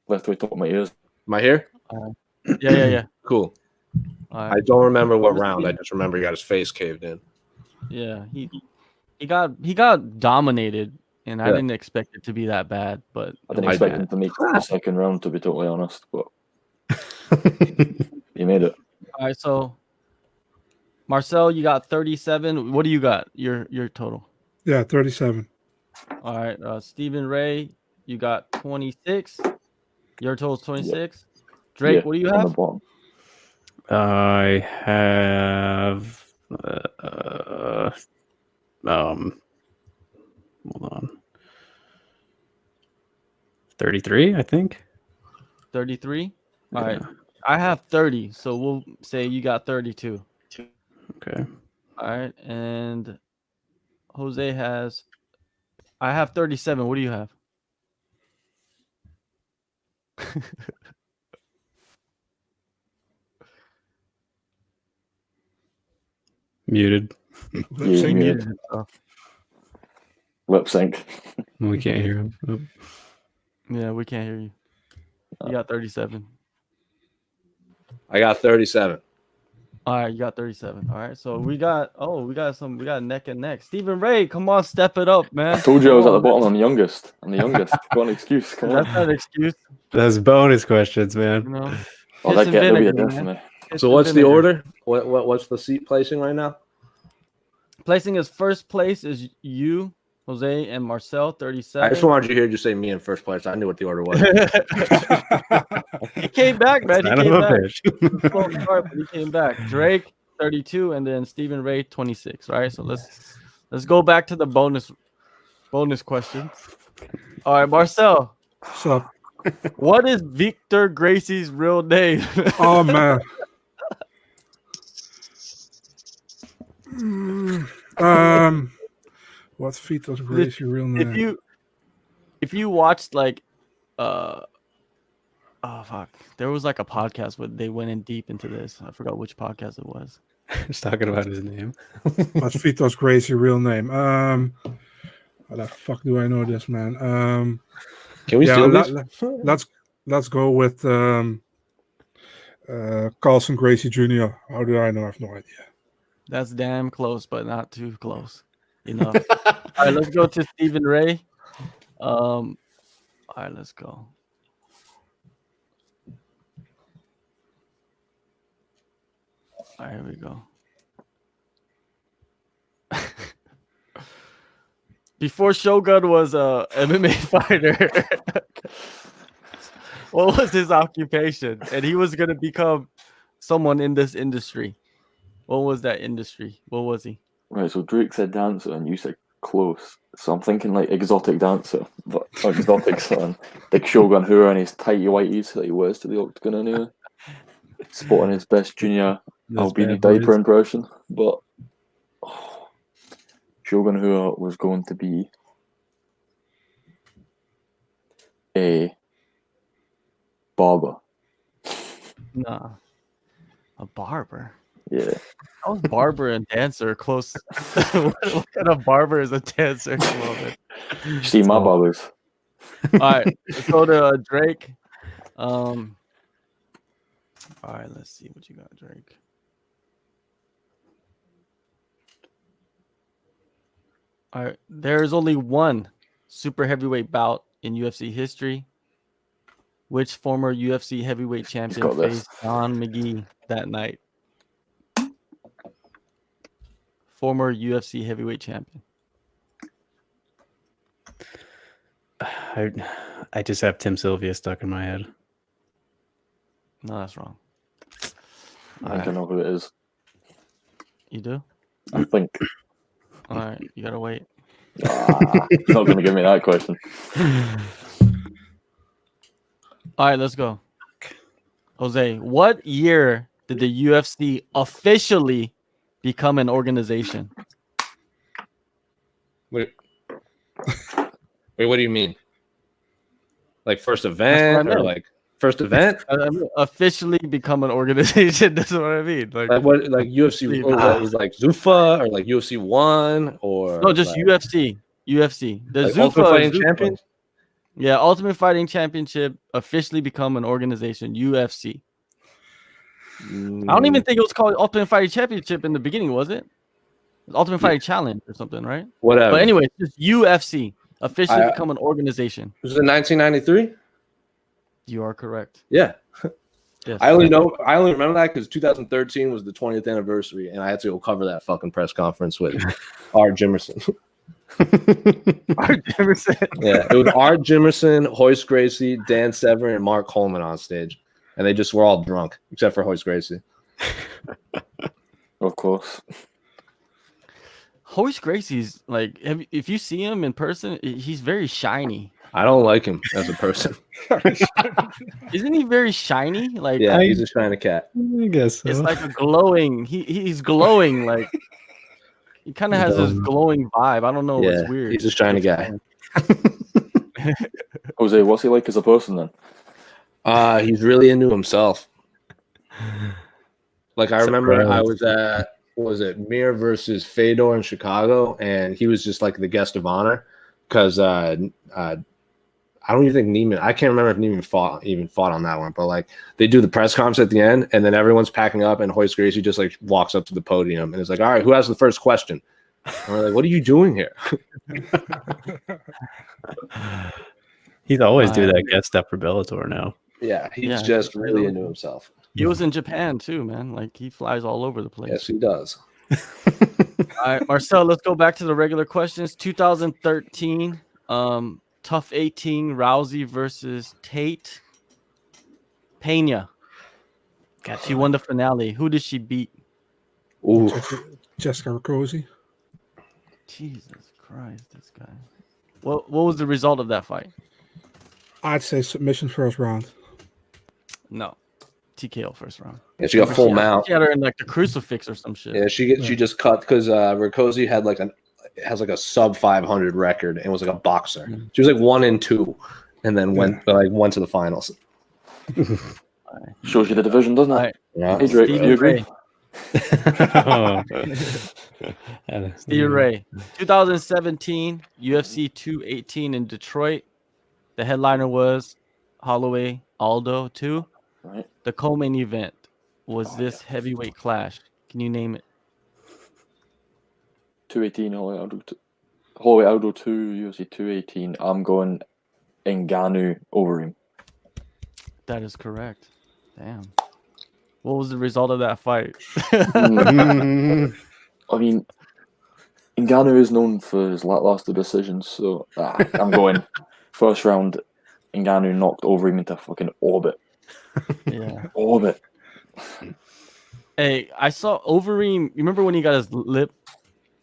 Left way top of my ears. Am I here? Yeah. Cool. All I right. don't remember what round. I just remember he got his face caved in. Yeah, he got dominated, and I didn't expect it to be that bad. But I didn't expect him to make the second round, to be totally honest, but he made it. All right, so Marcel, you got 37. What do you got? Your total. Yeah, 37. All right, Stephen Ray, you got 26. Your total is 26. Drake, what do you on the have? bottom. I have hold on. 33, I think. 33. All right. I have 30, so we'll say you got 32. Okay. All right, and Jose has. I have 37. What do you have? Muted. Yeah, muted. Lip sync. We can't hear him. Oh. Yeah, we can't hear you. You got 37. I got 37. All right, you got 37. All right, so we got neck and neck. Stephen Ray, come on, step it up, man. I told you I was at the bottom. I'm the youngest. Got an excuse. Come That's on. not an excuse. That's bonus questions, man. You know. Oh, Piss and there'll be a vinegar, death for man. me. Piss So and what's the vinegar. order? What's the seat placing right now? Placing is first place is you, Jose, and Marcel, 37. I just wanted you here to say me in first place. I knew what the order was. He came back, man. He Son of came a back. bitch. Slow start, but he came back. Drake, 32, and then Stephen Ray, 26. Right. So let's go back to the bonus questions. All right, Marcel. What's up? What is Victor Gracie's real name? Oh man. What's Vito's Gracie real name? If you watched like oh fuck, there was like a podcast where they went in deep into this. I forgot which podcast it was. Just talking about his name. What's Vito's Gracie real name? How the fuck do I know this, man? Can we steal this? Let's go with Carlson Gracie Jr. How do I know? I have no idea. That's damn close, but not too close. Enough. All right, let's go to Stephen Ray. All right, let's go. All right, here we go. Before Shogun was a MMA fighter, what was his occupation? And he was gonna become someone in this industry. What was that industry? What was he? Right, so Drake said dancer and you said close. So I'm thinking like exotic dancer, but exotic son. Like Shogun Hura and his tighty whiteies that he wears to the octagon anyway. Spotting his best junior albini diaper impression. But Shogun Hura was going to be a barber. Nah, a barber. Yeah. How is barber and dancer close? What kind of barber is a dancer? You see my barbers. All right, let's go to Drake. All right, let's see what you got, Drake. All right, there's only one super heavyweight bout in UFC history. Which former UFC heavyweight champion faced Don McGee that night? Former UFC heavyweight champion. I just have Tim Sylvia stuck in my head. No, that's wrong. I don't know who it is. You do? I think. All right, you gotta wait. He's not going to give me that question. All right, let's go. Jose, what year did the UFC officially become an organization? Wait, what do you mean? Like first event or like first event? Officially become an organization. That's what I mean. Like what? Like UFC? What was like Zuffa or like UFC 1 or no? Just like, UFC. UFC. The like Zuffa Ultimate Fighting Champions. Yeah, Ultimate Fighting Championship officially become an organization. UFC. I don't even think it was called Ultimate Fighting Championship in the beginning, was it? It was Ultimate Fighting Challenge or something, right? Whatever. But anyway, it's just UFC officially become an organization. Was it 1993? You are correct. Yeah. Yes. I only remember that because 2013 was the 20th anniversary, and I had to go cover that fucking press conference with Art Jimerson. Art Jimerson. Yeah, it was Art Jimerson, Hoist Gracie, Dan Severn, and Mark Coleman on stage, and they just were all drunk except for Hoist Gracie. Of course. Hoist Gracie's like, if you see him in person, he's very shiny. I don't like him as a person. Isn't he very shiny? Like, yeah, he's a shiny cat. I guess so. It's like a glowing. He's glowing. Like he kind of has this glowing vibe. I don't know. Yeah, it's weird. He's a shiny guy. Jose, what's he like as a person then? He's really into himself. Like I remember I was at, what was it, Mir versus Fedor in Chicago, and he was just like the guest of honor because I I don't even think Neiman. I can't remember if Neiman fought on that one, but like they do the press conference at the end, and then everyone's packing up, and Royce Gracie just like walks up to the podium and is like, "All right, who has the first question?" And we're like, "What are you doing here?" He's always do that guest stuff for Bellator now. Yeah, he's just really into himself. He was in Japan too, man. Like he flies all over the place. Yes, he does. All right, Marcel, let's go back to the regular questions. 2013, Tough 18, Rousey versus Tate. Pena. She won the finale. Who did she beat? Ooh. Jessica Rakosi. Jesus Christ, this guy. What was the result of that fight? I'd say submission first round. No. TKO first round. Yeah, she got full mount. She had her in like the crucifix or some shit. Yeah, she just cut because Rakosi had has a sub 500 record and was like a boxer. Mm-hmm. She was like 1-2, and then went to the finals. Shows you the division, doesn't it? Right. Yeah. Hey Drake, do you agree? Steve Ray. 2017 UFC 218 in Detroit. The headliner was Holloway Aldo 2. Right. The co-main event was this heavyweight clash. Can you name it? 218 Holloway Aldo 2, UFC 218. I'm going Ngannou over him. That is correct. Damn. What was the result of that fight? I mean, Ngannou is known for his lackluster decisions, so I'm going first round. Ngannou knocked over him into fucking orbit. Yeah. Orbit. Hey, I saw Overeem. You remember when he got his lip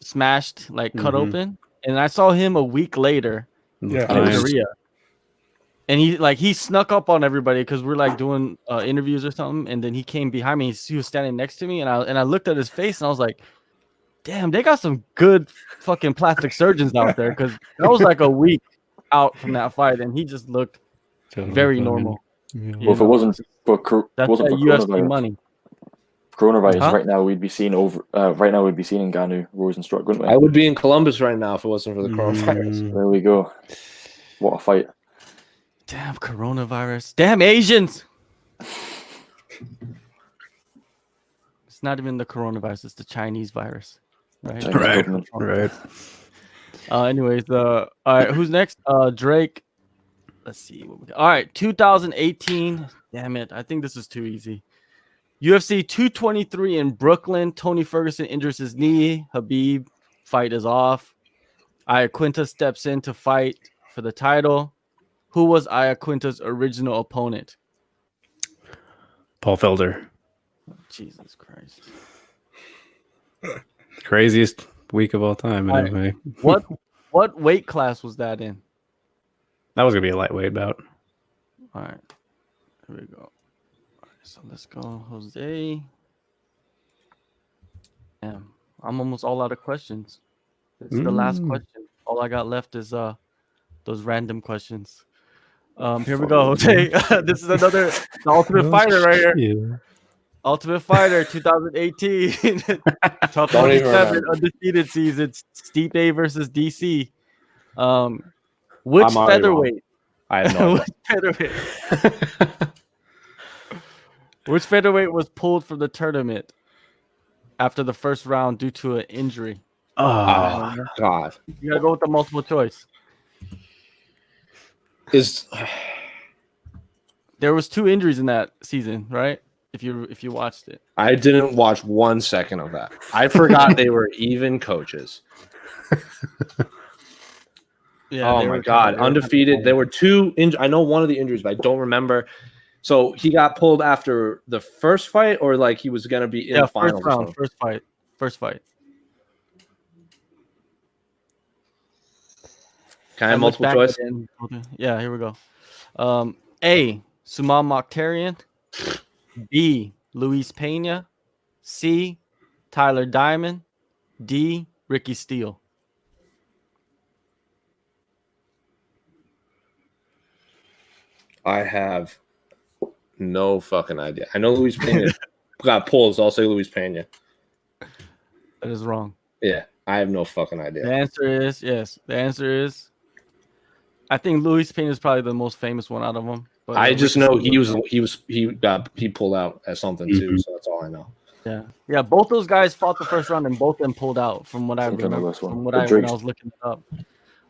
smashed, like cut open? And I saw him a week later in Korea. And he snuck up on everybody because we're like doing interviews or something. And then he came behind me. He was standing next to me, and I looked at his face, and I was like, "Damn, they got some good fucking plastic surgeons out there." Because that was like a week out from that fight, and he just looked very normal. Yeah. Well, if it wasn't for UFC money. Coronavirus, right now we'd be seeing Ngannou, Rosenstruck, wouldn't we? I would be in Columbus right now if it wasn't for the coronavirus. There we go. What a fight. Damn coronavirus. Damn Asians. It's not even the coronavirus, it's the Chinese virus. Right. Right. Anyways, all right, who's next? Drake. Let's see what we got. All right, 2018. Damn it. I think this is too easy. UFC 223 in Brooklyn. Tony Ferguson injures his knee. Habib fight is off. Iaquinta steps in to fight for the title. Who was Iaquinta's original opponent? Paul Felder. Jesus Christ. Craziest week of all time. Anyway. What weight class was that in? That was going to be a lightweight bout. All right. Here we go. All right, so let's go, Jose. Damn, I'm almost all out of questions. It's the last question. All I got left is those random questions. Here we go, Jose. This is another the Ultimate Fighter right here. Yeah. Ultimate Fighter 2018. Top 27 undefeated season. Stipe versus DC. Which featherweight? I have no Which featherweight? Which featherweight was pulled from the tournament after the first round due to an injury? Oh, God. You gotta go with the multiple choice. There was 2 injuries in that season, right? If you watched it. I didn't watch 1 second of that. I forgot they were even coaches. Yeah. Oh my God, undefeated. There were 2 injuries. I know one of the injuries, but I don't remember. So he got pulled after the first fight, or like he was gonna be in the finals. First fight. Can I have multiple choice? Yeah, here we go. A. Suman Mokhtarian. B. Luis Pena. C. Tyler Diamond. D. Ricky Steele. I have no fucking idea. I know Luis Pena got pulled, so I'll say Luis Pena. That is wrong. Yeah, I have no fucking idea. The answer is I think Luis Pena is probably the most famous one out of them. But I just know he pulled out at something too, so that's all I know. Yeah. Both those guys fought the first round and both of them pulled out. From what I remember, when I was looking it up.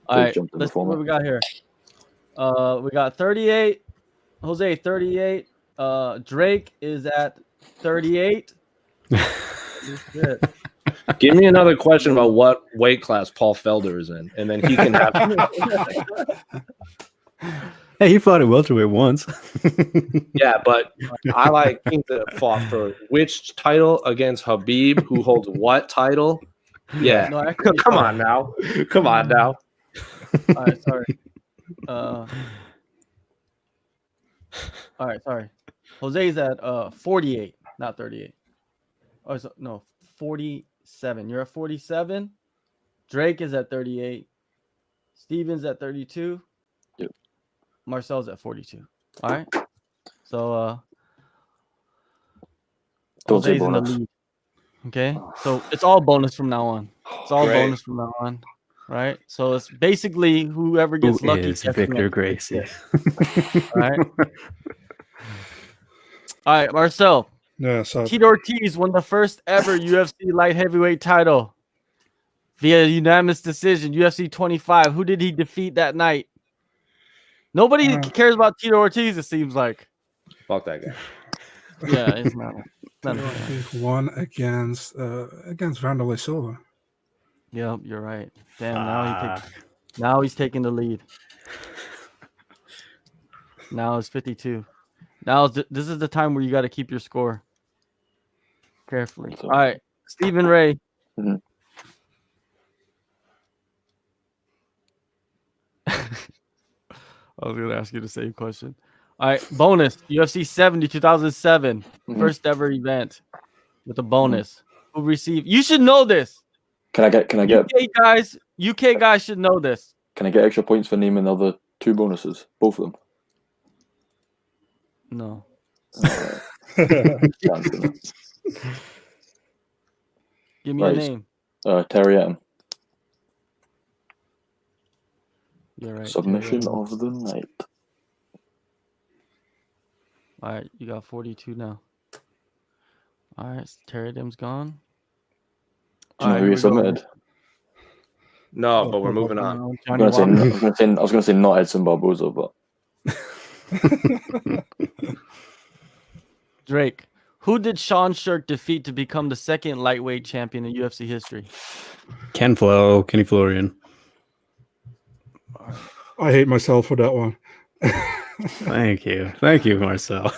All right, let's see what we got here. We got 38. Jose 38. Drake is at 38. Give me another question about what weight class Paul Felder is in, and then he can have. Hey, he fought at welterweight once. Yeah, but I like King that fought for which title against Habib, who holds what title? Yeah, No, actually, come on now. All right, sorry. All right, sorry. Jose's at 48, not 38. Oh, no, 47. You're at 47. Drake is at 38. Steven's at 32. Yep. Marcel's at 42. All right. So Don't say Jose's in the bonus. lead. Okay. So it's all bonus from now on. It's all bonus from now on. Right. So it's basically whoever gets Who lucky. is Victor Gracie? All right. All right, Marcel. Yeah, so Tito Ortiz won the first ever UFC light heavyweight title via unanimous decision, UFC 25. Who did he defeat that night? Nobody cares about Tito Ortiz, it seems like. Fuck that guy. Yeah, it's not. he won against Vanderlei Silva. Yep, you're right. Damn, now he's taking the lead. Now it's 52. Now this is the time where you got to keep your score carefully. All right, Stephen Ray. Mm-hmm. I was going to ask you the same question. All right, bonus. UFC 70 2007. First ever event with a bonus. Who received? You should know this. Can I get UK guys should know this. Can I get extra points for naming the other two bonuses? Both of them. No. Give me a name. Terry Etten. You're right. Submission of the night. All right, you got 42 now. All right, Terry Dem's gone. Do you know who he submitted? No, but we're moving on. I was gonna say not Edson Barboza, but Drake. Who did Sean Shirk defeat to become the second lightweight champion in UFC history? Kenny Florian. I hate myself for that one. Thank you, Marcel.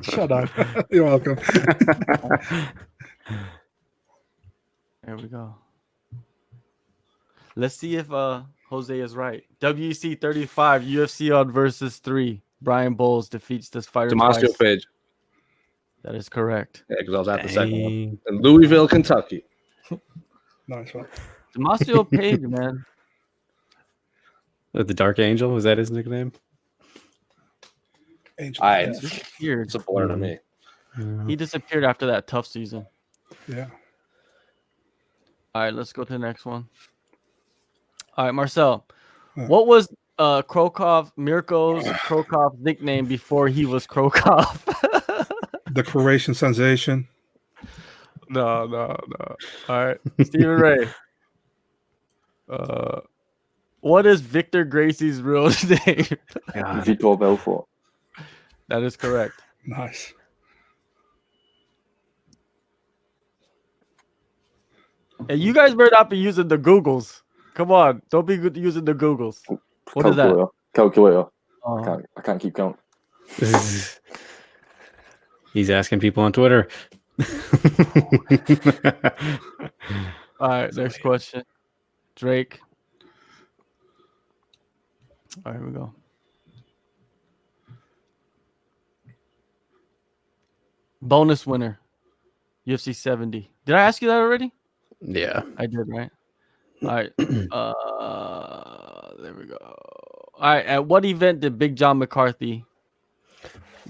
Shut up. You're welcome. There we go. Let's see if Jose is right. WC 35, UFC on versus 3. Brian Bowles defeats this fighter. Damasio Page. That is correct. Yeah, because I was at the second one. In Louisville, Kentucky. Nice one. Damasio Page, man. The Dark Angel, was that his nickname? Angel. Disappeared. It's a blur to me. He disappeared after that tough season. Yeah. All right, let's go to the next one. All right, Marcel. What was Mirko Krokov's nickname before he was Krokov? The Croatian sensation. No. All right, Stephen Ray. What is Victor Gracie's real name? Vitor Belfort. That is correct. Nice. And you guys better not be using the Googles. Come on, don't be using the Googles. What is that? Calculator. I can't keep count. He's asking people on Twitter. All right, next question. Drake. All right, here we go. Bonus winner. UFC 70. Did I ask you that already? Yeah. I did, right? All right. There we go. All right. At what event did Big John McCarthy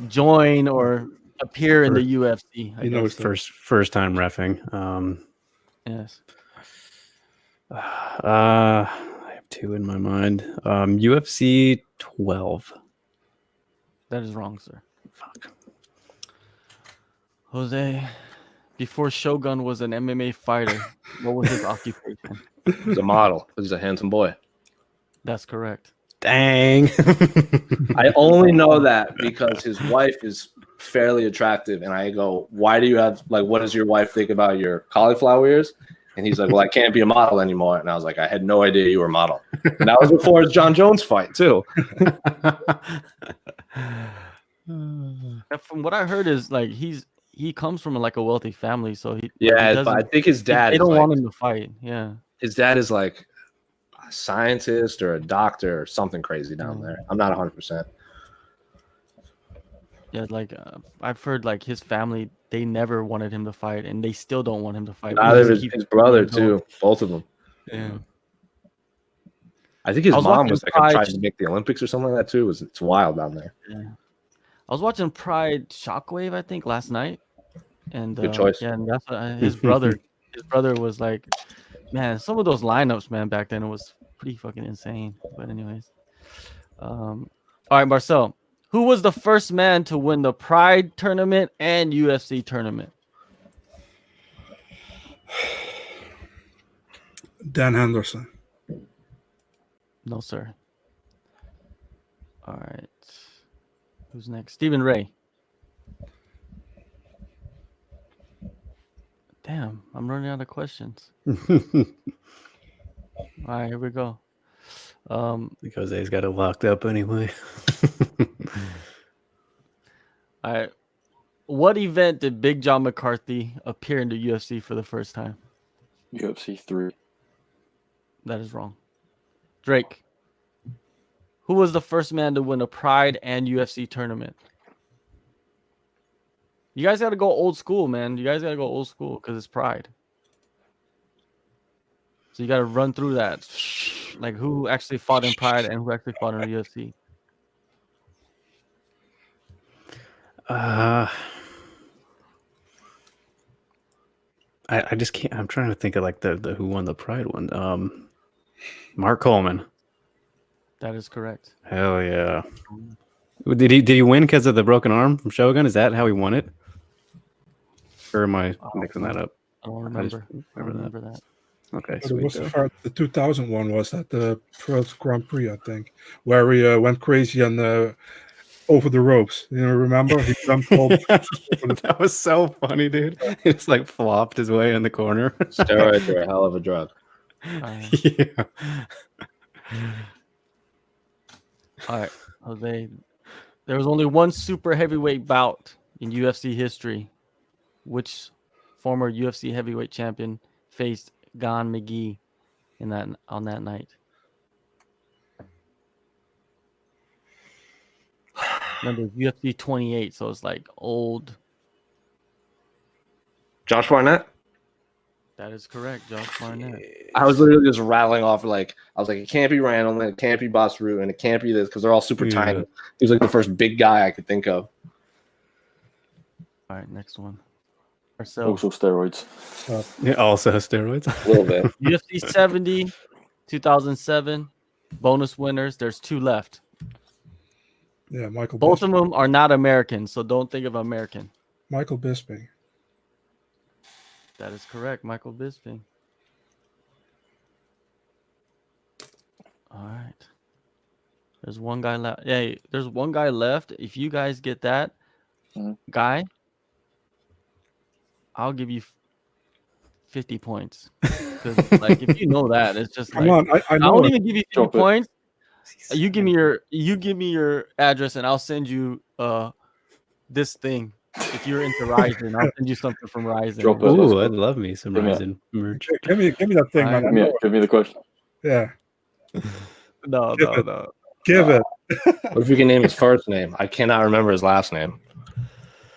join or appear in the UFC? His first time reffing. Yes. I have 2 in my mind. UFC 12. That is wrong, sir. Fuck. Jose, before Shogun was an MMA fighter, what was his occupation? He's a model. He's a handsome boy. That's correct. Dang. I only know that because his wife is fairly attractive, and I go, "Why do you have what does your wife think about your cauliflower ears?" And he's like, "Well, I can't be a model anymore." And I was like, "I had no idea you were a model." And that was before his John Jones fight too. From what I heard is he comes from a wealthy family, so he but I think his dad. They don't want him to fight. Yeah, his dad is like a scientist or a doctor or something crazy down there. I'm not 100%. Yeah, I've heard his family, they never wanted him to fight, and they still don't want him to fight. Neither his brother too, both of them. Yeah. I think his mom was trying to make the Olympics or something like that too. It's wild down there. Yeah. I was watching Pride Shockwave, I think, last night, and good choice. Yeah, and that's his brother. His brother was like, man, some of those lineups, man, back then it was pretty fucking insane. But anyways, all right, Marcel, who was the first man to win the Pride tournament and UFC tournament? Dan Henderson. No, sir. All right. Who's next? Stephen Ray. Damn, I'm running out of questions. All right, here we go. Because Jose's got it locked up anyway. All right. What event did Big John McCarthy appear in the UFC for the first time? UFC 3. That is wrong. Drake. Who was the first man to win a Pride and UFC tournament? You guys got to go old school, man. You guys got to go old school because it's Pride. So you got to run through that. Like who actually fought in Pride and who actually fought in the UFC. I just can't. I'm trying to think of the who won the Pride one. Mark Coleman. That is correct. Hell yeah. Did he win because of the broken arm from Shogun? Is that how he won it? Or am I mixing that up? I don't remember. I don't remember that. Okay, But sweet. it was the 2000 one was at the first Grand Prix, I think, where he went crazy and over the ropes. You know, remember? He jumped all That was so funny, dude. He just flopped his way in the corner. Steroids are a hell of a drug. Yeah. All right, Jose. There was only one super heavyweight bout in UFC history. Which former UFC heavyweight champion faced Gon McGee on that night? Remember, UFC 28, so it's old. Josh Barnett? That is correct, Josh Barnett. I was literally just rattling off I was like, it can't be Randall, and it can't be Boss Root, and it can't be this because they're all super tiny. He was the first big guy I could think of. All right, next one. Marcel. Also steroids. Yeah, also steroids. A little bit. UFC 70, 2007. Bonus winners. There's two left. Yeah, Michael. Both Bisping. of them are not American, so don't think of American. Michael Bisping. That is correct, Michael Bisping. All right. There's one guy left. Yeah, there's one guy left. If you guys get that guy, I'll give you 50 points. Because if you know that, it's just Come on, I know. I won't even give you 50 points. You give me your address, and I'll send you this thing. If you're into Ryzen, I'll send you something from Ryzen. Ooh, I'd love me some Ryzen merch. Give me that thing, man. Give me the question. Yeah. No. Give it. What if you can name his first name? I cannot remember his last name.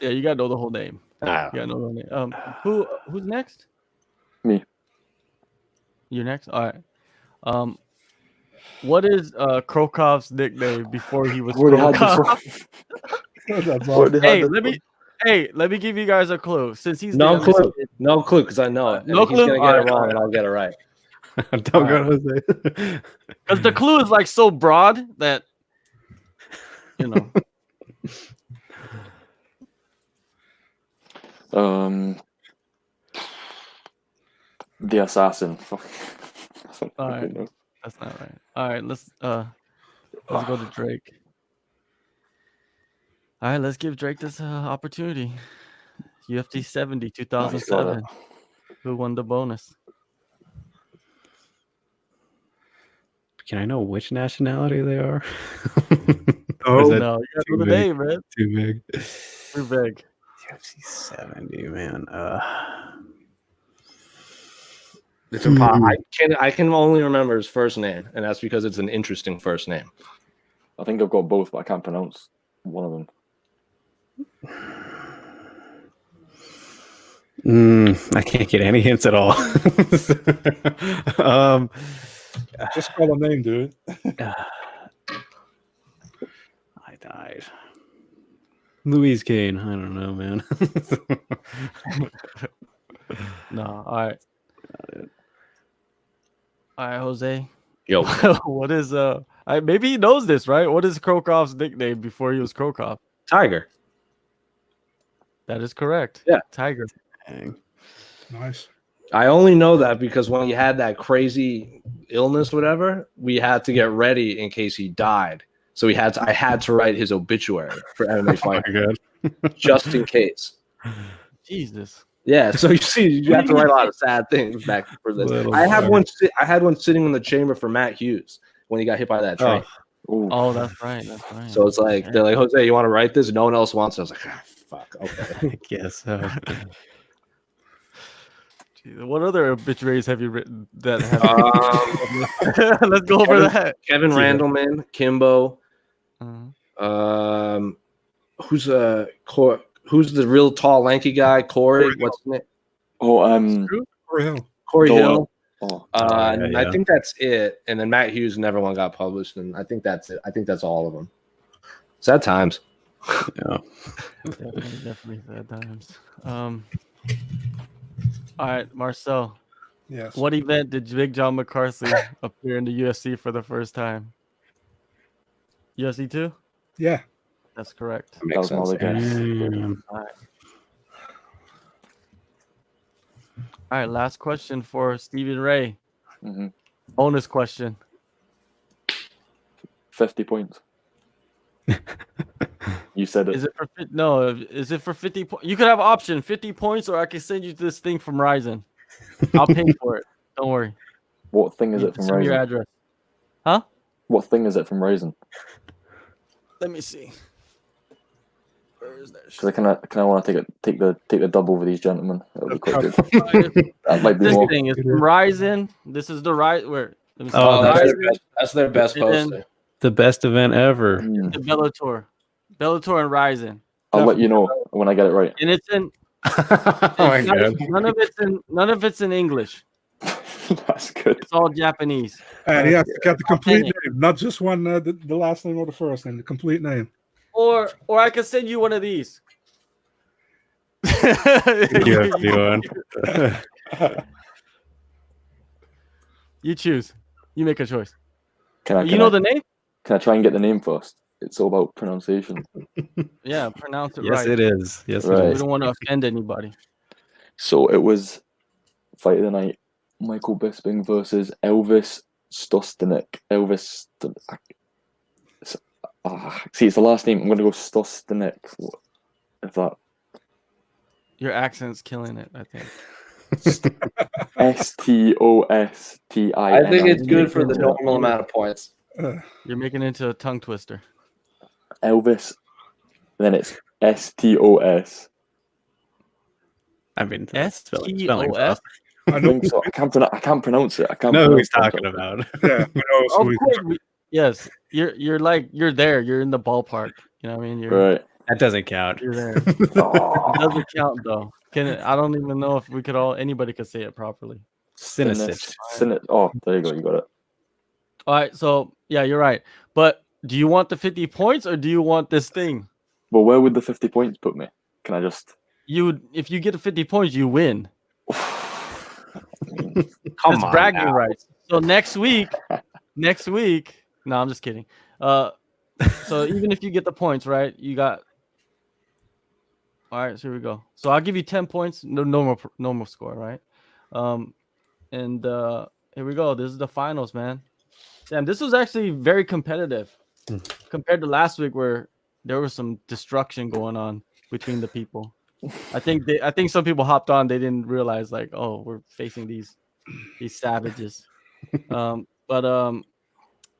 Yeah, you gotta know the whole name. You gotta know the whole name. Who's next? Me. You're next? All right. What is Krokov's nickname before he was Krokov? Let me give you guys a clue. Since he's no clue, because I know it. No clue. He's gonna get it wrong, and I'll get it right. Don't go, Jose. Because the clue is like so broad that, you know. The assassin. All right, that's not right. All right, let's go to Drake. All right, let's give Drake this opportunity. UFC 70, 2007. Who won the bonus? Can I know which nationality they are? Oh, No, you got to know the name, man. Too big. Too big. UFC 70, man. It's impossible. I can only remember his first name, and that's because it's an interesting first name. I think I've got both, but I can't pronounce one of them. I can't get any hints at all. just call a name, dude. I died. Louise Kane. I don't know, man. No, all right. All right, Jose. Yo, What is maybe he knows this, right? What is Krokov's nickname before he was Krokov? Tiger. That is correct. Yeah. Tiger. Dang. Nice. I only know that because when he had that crazy illness, whatever, we had to get ready in case he died. So I had to write his obituary for MMA Fight, just in case. Jesus. Yeah, so you see, you have to write a lot of sad things back for this. I had one sitting in the chamber for Matt Hughes when he got hit by that train. Oh, that's right. That's right. So it's like they're like, Jose, you want to write this? No one else wants it. I was like, fuck, okay. I guess so. What other obituaries have you written that have? Let's go over that. Kevin Randleman, Kimbo. Uh-huh. Who's the real tall, lanky guy? Corey. What's his name? Corey Hill. Corey Hill. Yeah. I think that's it. And then Matt Hughes never one got published, and I think that's it. I think that's all of them. Sad times. Yeah. Definitely sad times. All right, Marcel. Yes. What event did Big John McCarthy appear in the UFC for the first time? UFC 2? Yeah. That's correct. That was another guess. All right, last question for Stephen Ray. Mm-hmm. Bonus question. 50 points. You said it. Is it for 50 points? You could have option 50 points, or I can send you this thing from Ryzen. I'll pay for it. Don't worry. What thing is it from Send me your Ryzen? address. Huh? What thing is it from Ryzen? Let me see. Where is that? Because I want to take the dub over these gentlemen. That would be quite good. That might be This more. thing is from Ryzen. This is the right where. Let me see. Oh, That's their best And then- poster. The best event ever. Mm. The Bellator and Ryzen, I'll let you know when I get it right. and it's in. Oh my god. None of it's in English. That's good. It's all Japanese. And he has to get the complete Dang name, not just one, the last name or the first name, the complete name. Or I can send you one of these. You choose. You make a choice. You know the name? Can I try and get the name first? It's all about pronunciation. Yeah, pronounce it Yes, right. it is. Yes, Right. it We is. don't want to offend anybody. So it was Fight of the Night, Michael Bisping versus Elvis Stostenik. See, it's the last name. I'm going to go Stostenik. If that. Your accent's killing it, I think. Stosti. I think it's good for the normal amount of points. You're making it into a tongue twister. Elvis. And then it's STOS. I mean, STOS? I think so. I can't pronounce it. I can't know who pronounce he's talking about. Yeah, I know. Of course. Yes. You're there. You're in the ballpark. You know what I mean? Right. That doesn't count. You're there. Oh, It doesn't count though. I don't even know if anybody could say it properly. Cinesic. Oh, there you go. You got it. All right, so yeah, you're right. But do you want the 50 points or do you want this thing? Well, where would the 50 points put me? Can I just? If you get 50 points, you win. Come That's on bragging now. rights. So next week, no, I'm just kidding. So even if you get the points, right, you got. All right, so here we go. So I'll give you 10 points, normal score, right? And here we go. This is the finals, man. Damn, this was actually very competitive compared to last week, where there was some destruction going on between the people. I think some people hopped on. They didn't realize, like, oh, we're facing these savages. All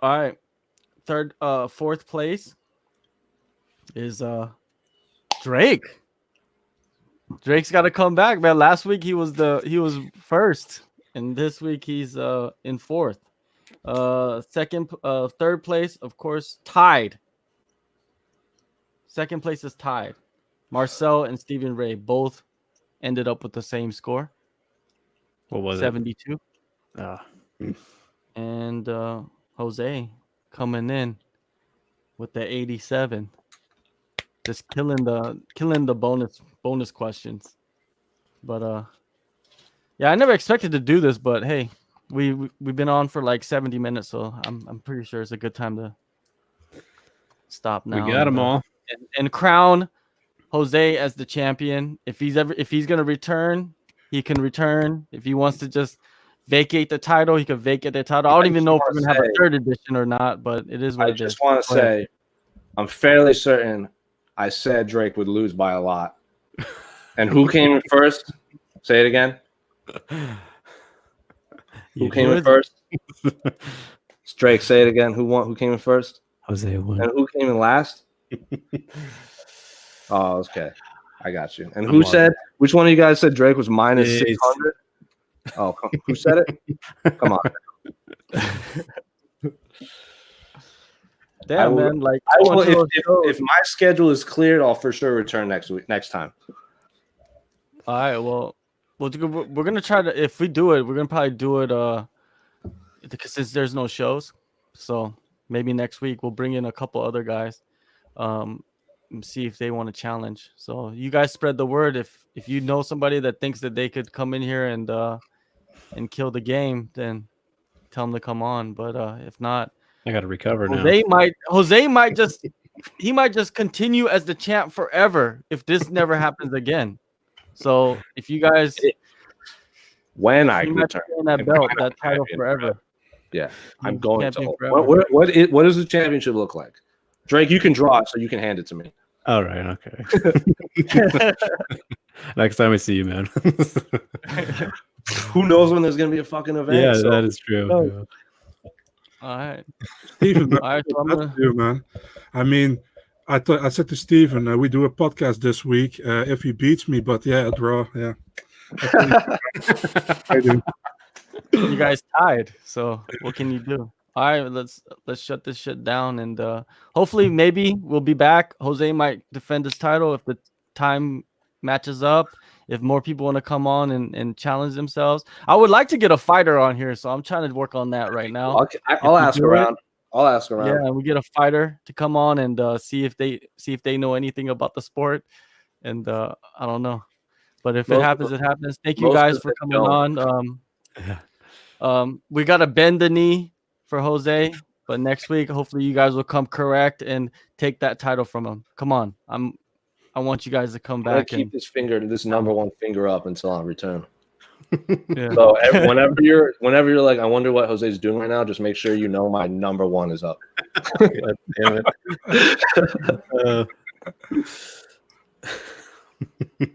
right. Fourth place is Drake. Drake's got to come back, man. Last week he was first, and this week he's in fourth. Third place, of course, tied. Second place is tied. Marcel and Stephen Ray both ended up with the same score. What was 72. it? And Jose coming in with the 87. Just killing the bonus questions. But yeah, I never expected to do this, but hey, we've been on for like 70 minutes, so I'm pretty sure it's a good time to stop now. We got them all. And crown Jose as the champion. If he's gonna return, he can return. If he wants to just vacate the title, he can vacate the title. I don't even know if we're gonna have a third edition or not, but it is what it is. I just want to say, I'm fairly certain I said Drake would lose by a lot. And who came in first? Say it again. Who came in first? It's Drake. Say it again. Who came in first? Jose won. And who came in last? Oh, okay. I got you. And who said? Which one of you guys said Drake was minus 600? Oh, who said it? Come on. Damn, man! Like, if my schedule is cleared, I'll for sure return next time. All right. Well, we're gonna try to. If we do it, we're gonna probably do it. Because since there's no shows, so maybe next week we'll bring in a couple other guys, and see if they want to challenge. So you guys spread the word. If you know somebody that thinks that they could come in here and kill the game, then tell them to come on. But if not, I got to recover now. Jose might just continue as the champ forever if this never happens again. So if you guys, when I return that title forever. Yeah, I'm going to. What does the championship look like? Drake, you can draw it, so you can hand it to me. All right, okay. Next time I see you, man. Who knows when there's gonna be a fucking event? Yeah, that is true. Yeah. All right, Stephen. That's you, man. I mean, I said to Stephen, we do a podcast this week. If he beats me, but yeah, a draw. Yeah. I do. You guys tied, so what can you do? All right, let's shut this shit down, and hopefully maybe we'll be back. Jose might defend his title if the time matches up. If more people want to come on and challenge themselves, I would like to get a fighter on here, so I'm trying to work on that right now. I'll ask around. Yeah, and we get a fighter to come on and see if they know anything about the sport, and I don't know, but if it happens, it happens. Thank you guys for coming on. We gotta bend the knee for Jose, but next week hopefully you guys will come correct and take that title from him. Come on, I want you guys to come back. Keep this number one finger up until I return. Yeah. So whenever you're like, I wonder what Jose's doing right now, just make sure you know my number one is up. God damn it.